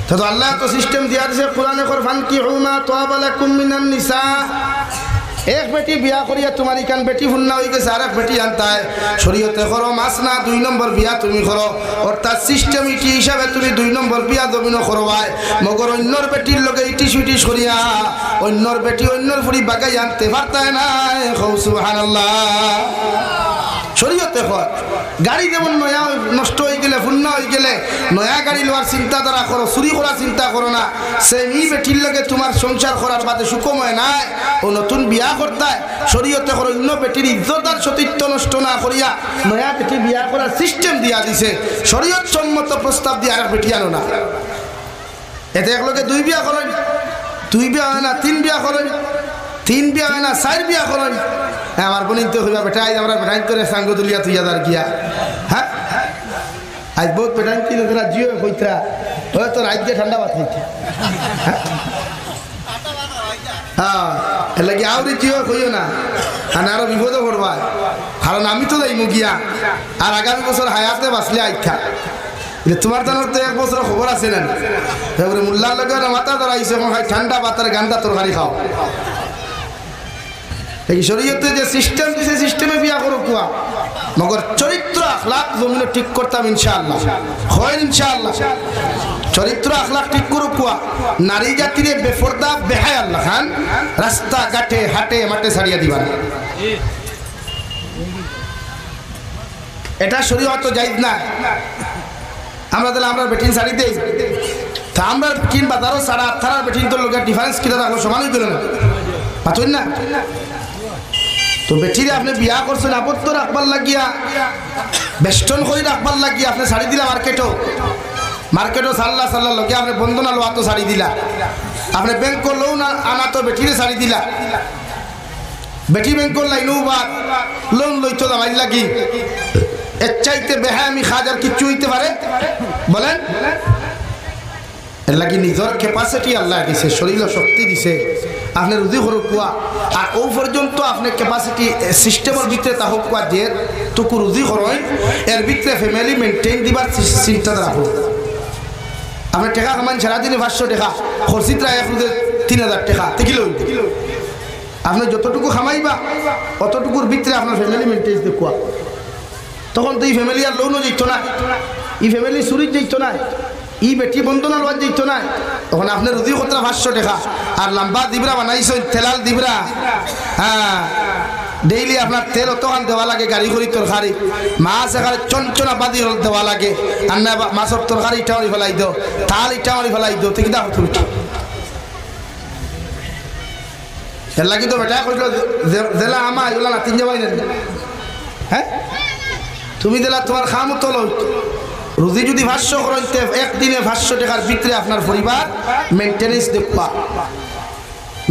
তো আল্লাহ তো সিস্টেম দিয়া দিছে কোরআনে কোরআন কি হুমা তোয়াবা লাকুম মিনান নিসা। এক বেটি বিয়া করিয়া তোমার ইকান বেটি ফুন্না হয়ে গেছে, আর এক বেটি আনতায় শরীয়তে করো মাস না 2 নম্বর বিয়া তুমি করো, অর্থাৎ সিস্টেম ইটি হিসাবে তুমি 2 নম্বর বিয়া জমিনও করো ভাই। মগর অন্যর বেটির লোকে ইটিস উটিস করিয়া অন্যর বেটি অন্যর ফুড়ি বাগাই আনতে পারতায় না। সুবহানাল্লাহ। শরীয়তে কর গাড়ি যেমন নয়া নষ্ট হয়ে গেলে ফুন্না হয়ে গেলে নয়া গাড়ি লওয়ার চিন্তাধারা করো, চুরি করার চিন্তা করো না। সেই বেটির লগে তোমার সংসার করার বাদে সুখময় নাই, ও নতুন বিয়া করতে শরীয়তে করো অন্য বেটির ইজ্জত আর সতীত্ব নষ্ট না করিয়া নয়া বেটি বিয়া করার সিস্টেম দিয়া দিছে। শরীয়ত সম্মত প্রস্তাব দিয়ে আর বেটি আনো না। এতে এক লোকে 2 বিয়া করেন, 2 বিয়া হয় না 3 বিয়া করেন, 3 বিয়া হয় না 4 বিয়া করেন। আমার বনিতে হইবা বেটাই আমরা বেটাই করে সাঙ্গ তুলিয়া তুইয়া দার গিয়া। হ্যাঁ আজ বহুত বেটাই কিনে তোরা জিও কইতরা হয়তো রাজ্যে ঠান্ডা ভাত খাইছে। হ্যাঁ এর লাগে আউরি জিও কইও না, আরো বিপদে পড়বা। কারণ আমি তো যাই মুগিয়া আর আগামী বছর হায়াতে বাঁচলে আইথা তোমার জানার তো 1 বছর খবর আছে না। এবারে মোল্লার লগে মাথা ধরাইছে ঠান্ডা ভাতের গান্ডা তরকারি খাও। এই শরীয়তে যে সিস্টেম দিছে সিস্টেমে বিয়া করো কুয়া, মগর চরিত্র আখলাক জমিনে ঠিক করতাম ইনশাআল্লাহ। হয় ইনশাআল্লাহ চরিত্র আখলাক ঠিক করো কুয়া। নারী জাতিরে বেপরদা বেহায় আল্লাহ খান রাস্তা ঘাটে হাটে মাঠে ছাড়িয়া দিবা না, এটা শরীয়ত জায়েজ না। আমরা তাহলে আমরা বেটিন শাড়ি দেই তা আমরা কিন বাজারও সারা আঠারা বেটিন তো লোকের ডিফারেন্স কিনা রাখলো সমান হয়ে গেল না পাতুন না। তো বেটিরে আপনি বিয়া করছেন আপত্ত রাখবার লাগিয়া বেষ্টন করে রাখবার লাগিয়া আপনি শাড়ি দিলা মার্কেটও সাল্লা সাল্লা লোকে আপনি বন্ধনা লোয়া তো শাড়ি দিলা, আপনি ব্যাংক লোন আনা তো বেটিরে শাড়ি দিলা। বেটি ব্যাংকর লাইনও বা লোন লইতো দামাই লাগি এর চাইতে বেহায়ামি খাজার কিচ্ছু হইতে পারে বলেন? এর লাগি নিজের ক্যাপাসিটি আল্লাহ দিছে, শরীর শক্তি দিছে, আপনি রুজি করুক কুয়া। আর ও পর্যন্ত আপনি ক্যাপাসিটি সিস্টেমের ভিতরে তা হোক কুয়া যে টুকু রুজি করেন এর ভিতরে ফ্যামিলি মেনটেন দিবার চিন্তাটা রাখো। আপনি টাকা কামান সারাদিনে 500 টাকা খরচিত রায় 3000 টাকা দেখিল। আপনি যতটুকু খামাইবা অতটুকুর ভিতরে আপনার ফ্যামিলি মেনটেন দেখুয়া। তখন তো এই ফ্যামিলি আর লোনও যেত না, এই ফ্যামিলি চুরির যেত না, ই বেটি বন্ধনা লোয়ার যেত না। তখন আপনার রুজি কতটা 500 টাকা আর লম্বা দিবরা বানাইছ তেলাল দিবরা। হ্যাঁ ডেইলি আপনার তেল অতখান দেওয়া লাগে, গাড়ি করি তরকারি মাছ এখানে চঞ্চনা বাদি দেওয়া লাগে, আর না মাছের তরকারি ইটা মারি ফেলাই দিও, তাল ইটা মারি ফেলাই দিও, ঠিক না? এর লাগি তো বেটা কইল জেলা আমা এগুলা না 3 যাবাই না। হ্যাঁ তুমি দিলা তোমার খামো তো রুজি যদি 500 করতে একদিনে 500 টাকার ভিতরে আপনার পরিবার মেইনটেনেন্স দেখবা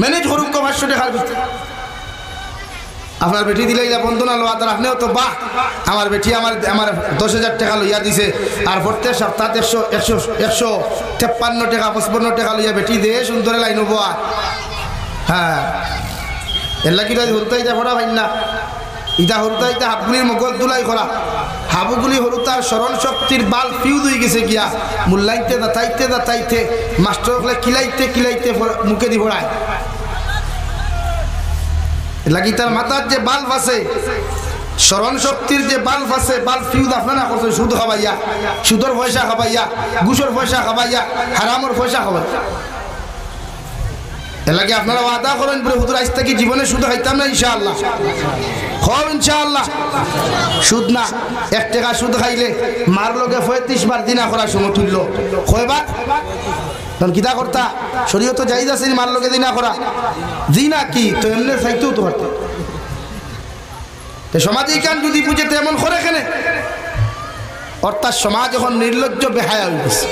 ম্যানেজ করুক 500 টাকার ভিতরে। আপনার বেটি দিলে বন্ধু না লোয়া তার আপনিও তো বাহ আমার বেটি আমার 10,000 টাকা লইয়া দিছে আর প্রত্যেক সপ্তাহ 153 টাকা 55 টাকা লইয়া বেটি দে সুন্দরে লাইন হবো। হ্যাঁ এর লাগি হরুতাইটা ভরা ভাই না ইটা হরুতাইটা হাবগুলির মগজ দুলাই করা হাবুগুলি হরুতার স্মরণ শক্তির বাল ফিউজ হয়ে গেছে গিয়া মূল্যাইতে দাতাইতে মাস্টার হলে কিলাইতে মুখে দি ভরায় লাগি তার মাথার যে বাল্ব আছে স্মরণ শক্তির যে বাল্ব আছে বাল্ব ফিউজ আপনারা করছেন সুদ খাবাইয়া সুদর পয়সা খাবাইয়া ঘুষের পয়সা খাবাইয়া হারামর পয়সা খাবাইয়া। এর লাগে আপনারা ওয়াদা করেন বলে হুজুর আজ থেকে জীবনে সুদ খাইতাম না ইনশাআল্লাহ। খাও ইনশাআল্লাহ সুদ না 1 টাকা সুদ খাইলে মার লগে 35 বার দিনা করা সমতুল্য কয়বার তখন কিতা করতা শরীয়ত জায়েজ আছে মার লগে দিনা করা দিনা কি তো এমনি চাইতেও তো পারত সমাজে কান যদি বুঝে তেমন করে কেন অর্থাৎ সমাজ এখন নির্লজ্জ বেহায়া হয়ে গেছে।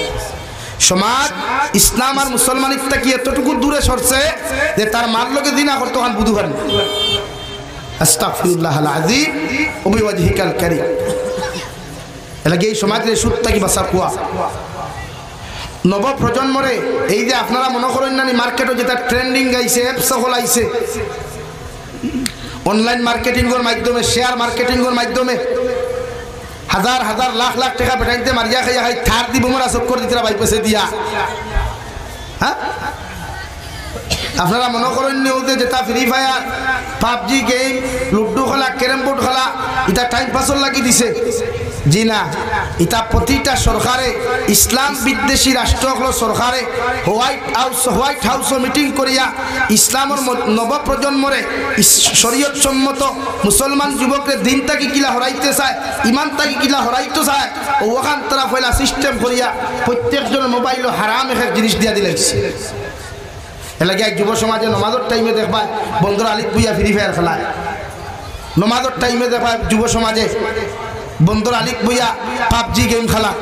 সমাজ ইসলাম আর মুসলমানির থেকে এতটুকু দূরে সরছে যে তার মার লগে দিনা করতে হন বুধু পারেন। আস্তাগফিরুল্লাহাল আযীম ওয়া বিওয়াজহিকাল কারীম। এলাকে এই সমাজের সুদ থেকে বাঁচা কুয়া নব প্রজন্মরে এই যে আপনারা মনে করেন না মার্কেটে যেটা ট্রেন্ডিং গাইছে অ্যাপস হলাইছে অনলাইন মার্কেটিংয়ের মাধ্যমে শেয়ার মার্কেটিংয়ের মাধ্যমে হাজার হাজার লাখ লাখ টাকা বেটাইতে মারিয়া খাইয়া খাই থার দিব মোরা চক্কর দিতে ভাই পয়সা দিয়া। হ্যাঁ আপনারা মনে করেন নিউজে যেটা free fire PUBG game ludo খেলা ক্যারেম বোর্ড খেলা এটা টাইম পাসর লাগি দিছে জি না এটা প্রতিটা সরকারে ইসলাম বিদ্বেষী রাষ্ট্রগুলো সরকারে হোয়াইট হাউস মিটিং করিয়া ইসলামের নবপ্রজন্মরে শরীয়ত সম্মত মুসলমান যুবকদের দিন তাকে কিলা হরাইতে চায় ইমান তাকে কিলা হরাইতে চায় ওখান তারা পয়লা সিস্টেম করিয়া প্রত্যেকজনের মোবাইল হারাম এক জিনিস দিয়া দিলাইছে। এলাকে এক যুব সমাজে নমাজের টাইমে দেখবা বন্ধুরা আলিক বুইয়া ফ্রি ফায়ার খেলায় নমাজের টাইমে দেখবা যুব সমাজে বন্ধুরা আলিক বুইয়া পাবজি গেম খেলা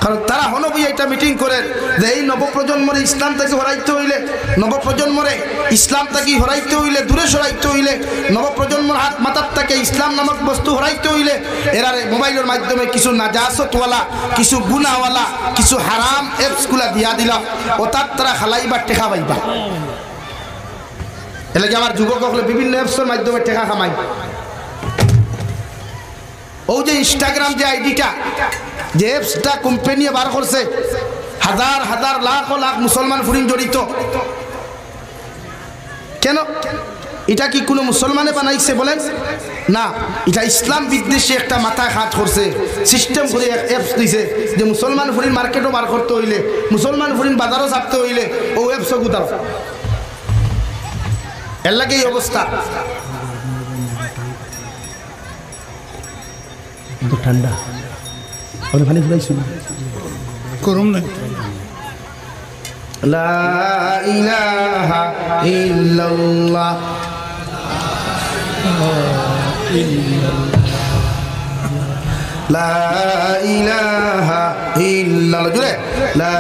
কারণ তারা হন বুইয়া এটা মিটিং করে যে এই নবপ্রজন্মরে ইসলাম থেকে হরাইতে হইলে নবপ্রজন্মরে ইসলাম থেকে হরাইতে হইলে দূরে সরাইতে হইলে নবপ্রজন্মর হাত মাথার থেকে ইসলাম নামক বস্তু হরাইতে হইলে এরারে মোবাইলের মাধ্যমে কিছু নাজাসতওয়ালা কিছু গুনাহওয়ালা কিছু হারাম অ্যাপসগুলা দিয়া দিলাম ও তারা খালাইবা টেকা পাইবা। এলাকে আমার যুবক হলে বিভিন্ন অ্যাপসের মাধ্যমে টেকা কামাই। ও যে ইনস্টাগ্রাম যে আইডিটা যে অ্যাপসটা কোম্পানি বার করছে হাজার হাজার লাখ ও লাখ মুসলমান ফুরিন জড়িত কেন এটা কি কোনো মুসলমানে বানাইছে বলেন না এটা ইসলাম বিদ্বেষী একটা মাথায় হাত করছে সিস্টেম করে অ্যাপস দিছে যে মুসলমান ফুরিন মার্কেটও বার করতে হইলে মুসলমান ফুরিন বাজারও ছাড়তে হইলে ও অ্যাপসও গুতাও এর লাগে এই অবস্থা ঠান্ডা আপনি পানি ফুলাইছেন গরম না লা ইলাহা ইল্লাল্লাহ লা ইলাহা ইল্লাল্লাহ জুড়ে লা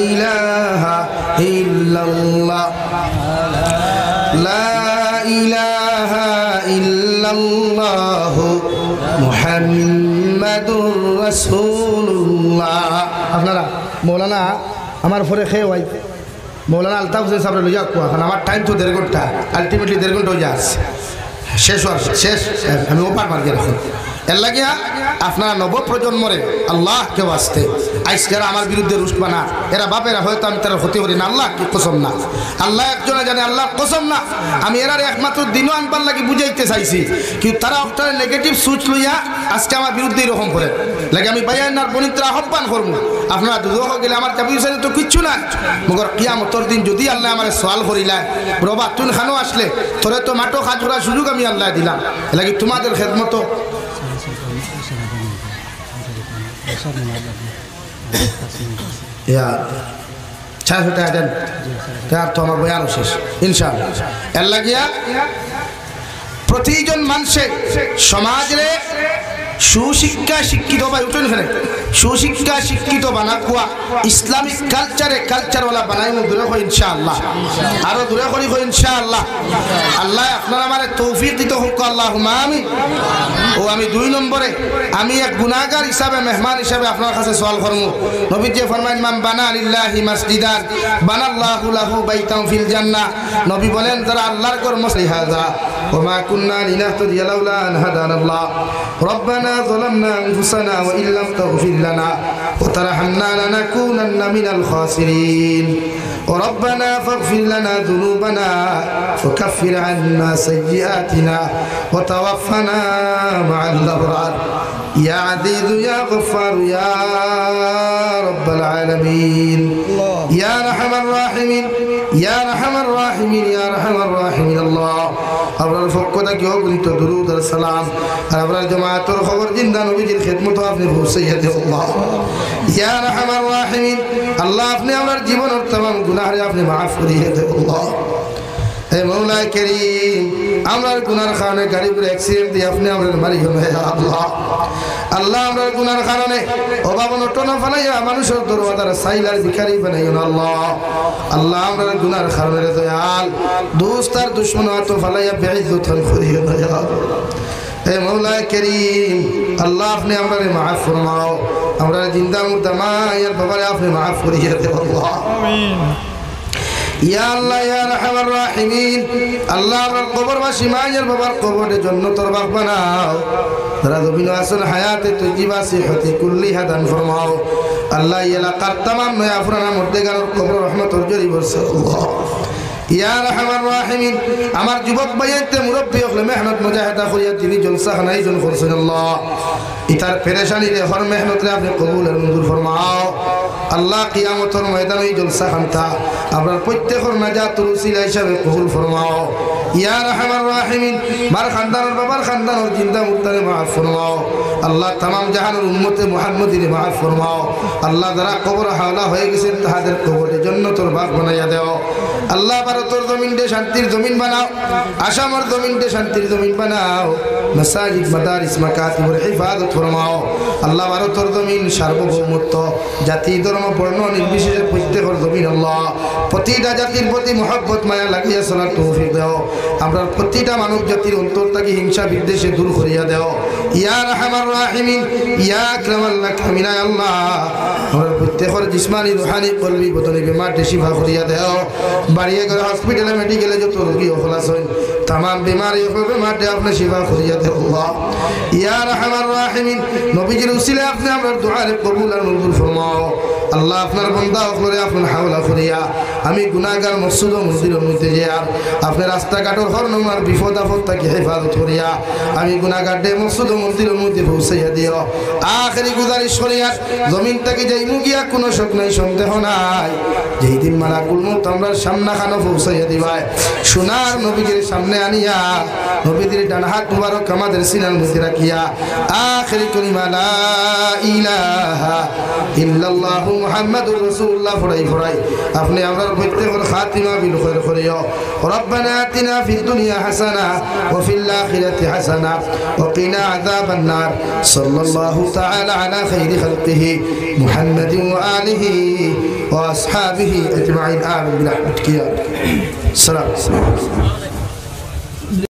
ইলাহা ইল্লাল্লাহ লা ইলাহা ইল্লাল্লাহ মুহাম্মাদুর রাসূলুল্লাহ। আপনারা মৌলানা আমার পরে খেয়ে ভাই মৌলানা আলতাফ হোসেন সাহেব লইয়া কোয়া কারণ আমার টাইম তো 1.5 ঘন্টা আলটিমেটলি 1.5 ঘন্টা হয়ে যাচ্ছে শেষ আমি ওপার মার্কে রাখুন এর লাগিয়া আপনারা নবপ্রজন্মরে আল্লাহকে বাঁচতে আজকেরা আমার বিরুদ্ধে রুষ্ট বানা এরা বাপেরা হয়তো আমি তারা হতে পারি না আল্লাহ কি কসম না আল্লাহ একজনে জানে আল্লাহ কসম না আমি এরার একমাত্র দিনও আনবার লাগি বুঝাইতে চাইছি কিন্তু তারা একটা নেগেটিভ সুচ লইয়া আজকে আমার বিরুদ্ধে এরকম করে লাগে আমি বাইয়ানার বনিত্রা আহ্বান করবো আপনারা দুধ গেলে আমার চাবি হিসাবে তো কিচ্ছু না মগর কিয়ামতর দিন যদি আল্লাহ আমার সওয়াল করিলায় রবা তুন খানো আসলে তোরে তো মাটো কাজ করার সুযোগ আমি আল্লাহ দিলাম লাগে তোমাদের খেদমতো প্রতিজন মানুষে সমাজে সুশিক্ষা শিক্ষিত ভাই উঠেন সুশিক্ষা শিক্ষিত বানাকুয়া ইসলামিক কালচারওয়ালা বানাই দূরে হয় ইনশাআল্লাহ, আরো দূরে করি হয় ইনশাআল্লাহ। আল্লাহ আপনার আমার তৌফিক দিতে হোক, আল্লাহুম্মা আমিন। ও আমি 2 নম্বরে আমি এক গুনাহগার হিসাবে মেহমান হিসাবে আপনার কাছে সওয়াল করব। নবীজি ফরমায়েন মান বানা লিল্লাহি মাসজিদান বানাল্লাহু লাহু বাইতান ফিল জান্নাহ। নবী বলেন যারা আল্লাহর ঘর মসজিদ হাযা ওয়া মা কুননা লিনাহতাদিয়া লাউলা আন হাদানাল্লাহ রব্বানা যালামনা আনফুসানা ওয়া ইল্লাম তাগফির লানা ওয়া তারহামনা লানাকুনান্না মিনাল খাসিরিন ربنا فاغفر لنا ذنوبنا وكفر عنا سيئاتنا وتوفنا مع الأبرار يا عزيز يا غفار يا رب العالمين يا أرحم الراحمين يا أرحم الراحمين يا أرحم الراحمين الله أبرار فقدك يوبنت درود السلام أبرار جماعة الخبر جندا نبيجي الخدمة أفنه سيد الله يا أرحم الراحمين الله أفني أبرار جيبون التمام গুনাহরে আপনি মাফ করিয়ে দেন আল্লাহ। হে মওলা করিম আমরার গুনার কারণে গাড়ি করে অ্যাক্সিডেন্ট দিয়ে আপনি আমরার মারিও না আল্লাহ। আল্লাহ আমরার গুনার কারণে অভাব অনটন ফলাইয়া মানুষের দরওয়াজার সাইলার ভিখারি বানাইও না আল্লাহ। আল্লাহ আমরার গুনার কারণে দয়াল দোস্ত আর দুশমন তো ফলাইয়া বেইজ্জত করিও না আল্লাহ। হে মওলা করিম আল্লাহ আপনি আমরারে মাফ ফরমাও, আমরা জিন্দা মুর্দা মায়ের বাবারে আপনি মাফ করিয়ে দেন আল্লাহ। আমিন। ইয়া আল্লাহ ইয়া আরহামার রাহিমিন আল্লাহ আমার কবরবাসী মায়ের বাবার কবরে জান্নাতের বাগ বানাও, যারা জমিন আসল হায়াতে তৈয়বা সিহতি কুল্লিহা দান ফরমাও আল্লাহ। এই এলাকার तमाम নয়া পুরানা মুর্দেগার কবর রহমতের জরি বর্ষা আল্লাহ। ইয়া আরহামার রাহিমিন আমার যুবক ভাইতে মুরব্বি হলে মেহনত মুজাহিদা করিয়া যিনি জলসা খানাই জন করছেন আল্লাহ, ইতার পেরেশানি রে হর মেহনত রে আপনি কবুল আর মঞ্জুর ফরমাও আল্লাহ। কিয়ামতের ময়দানে এই জলসা খানতা আপনার প্রত্যেকের নাজাতুল উসিলা হিসাবে কবুল ফরমাও ইয়া আরহামার রাহিমিন। মার খানদানের বাবার খানদানের জিন্দা মুর্দারে মাফ ফরমাও আল্লাহ। तमाम জাহানের উম্মতে মুহাম্মদিরে মাফ ফরমাও আল্লাহ। যারা কবর হাওলা হয়ে গেছেন তাদের কবরে জান্নাতের বাগ বানাইয়া দাও আল্লাহ। ভারতের জমিন দে শান্তির জমিন বানাও, আসামের জমিন দে শান্তির জমিন বানাও, মাসাজিদ মাদারিস মাকাতিবের হিফাজত ফরমাও আল্লাহ। ভারতের জমিন সার্বভৌমত্ব জাতি ধর্ম বর্ণ নির্বিশেষে প্রত্যেকের জমিন আল্লাহ। প্রতিটা জাতির প্রতি মহব্বত মায়া লাগিয়া চলার তৌফিক দাও। আমরা প্রতিটা মানব জাতির অন্তর থেকে হিংসা বিদ্বেষে দূর করিয়া দাও ইয়া আরহামার রাহিমিন ইয়া আকরামাল আক্রামিন আল্লাহ। আমরা প্রত্যেকের জিসমানি রুহানি কলবি বদনি বিমার শিফা করিয়া দাও। বাড়িয়ে করে হসপিটালে মেডিকেলে যত রোগী খলাস হয় तमाम बीमारी माटे आपने शिफा करिया दे अल्लाह या रहमान राहिमीन। नबीजिर उसिले आपने हमरा दुआ रे कबूल और मंजूर फरमाओ আল্লাহ। আপনার বান্দা হকলরে আপনার হাওলা করিয়া আমি গুনাহগার মসজিদ ও মসজিদের মধ্যে যাই আপনার রাস্তাঘাটের হর নমার বিপদ আপদ থেকে হেফাজত করিয়া আমি গুনাহগার দে মসজিদ ও মসজিদের মধ্যে পৌঁছাইয়া দিও। আখেরি গুজারিশ করিয়া জমিন থেকে যাইমু গিয়া কোনো শক নাই সন্দেহ নাই যেই দিন মালাকুল মউত আমরা সামনা খানো পৌঁছাইয়া দিবাই সোনার নবীজির সামনে আনিয়া নবীজির ডান হাত মুবারক আমাদের সিনার মধ্যে রাখিয়া আখেরি কলিমা লা ইলাহা ইল্লাল্লাহু মুহাম্মাদুর রাসূলুল্লাহ ফরাই ফরাই আপনি আমরার প্রত্যেকের খাতিমা বিল খায়র করিও। রব্বানা আতিনা ফিদ দুনিয়া হাসানা ওয়া ফিল আখিরাতি হাসানা ওয়া কিনা আযাবান নার। সাল্লাল্লাহু তাআলা আলা খাইরি খালকিহি মুহাম্মাদিন ওয়া আলিহি ওয়া আসহাবিহি আজমাইন আমিন বিরহমাতিকা। সালাম।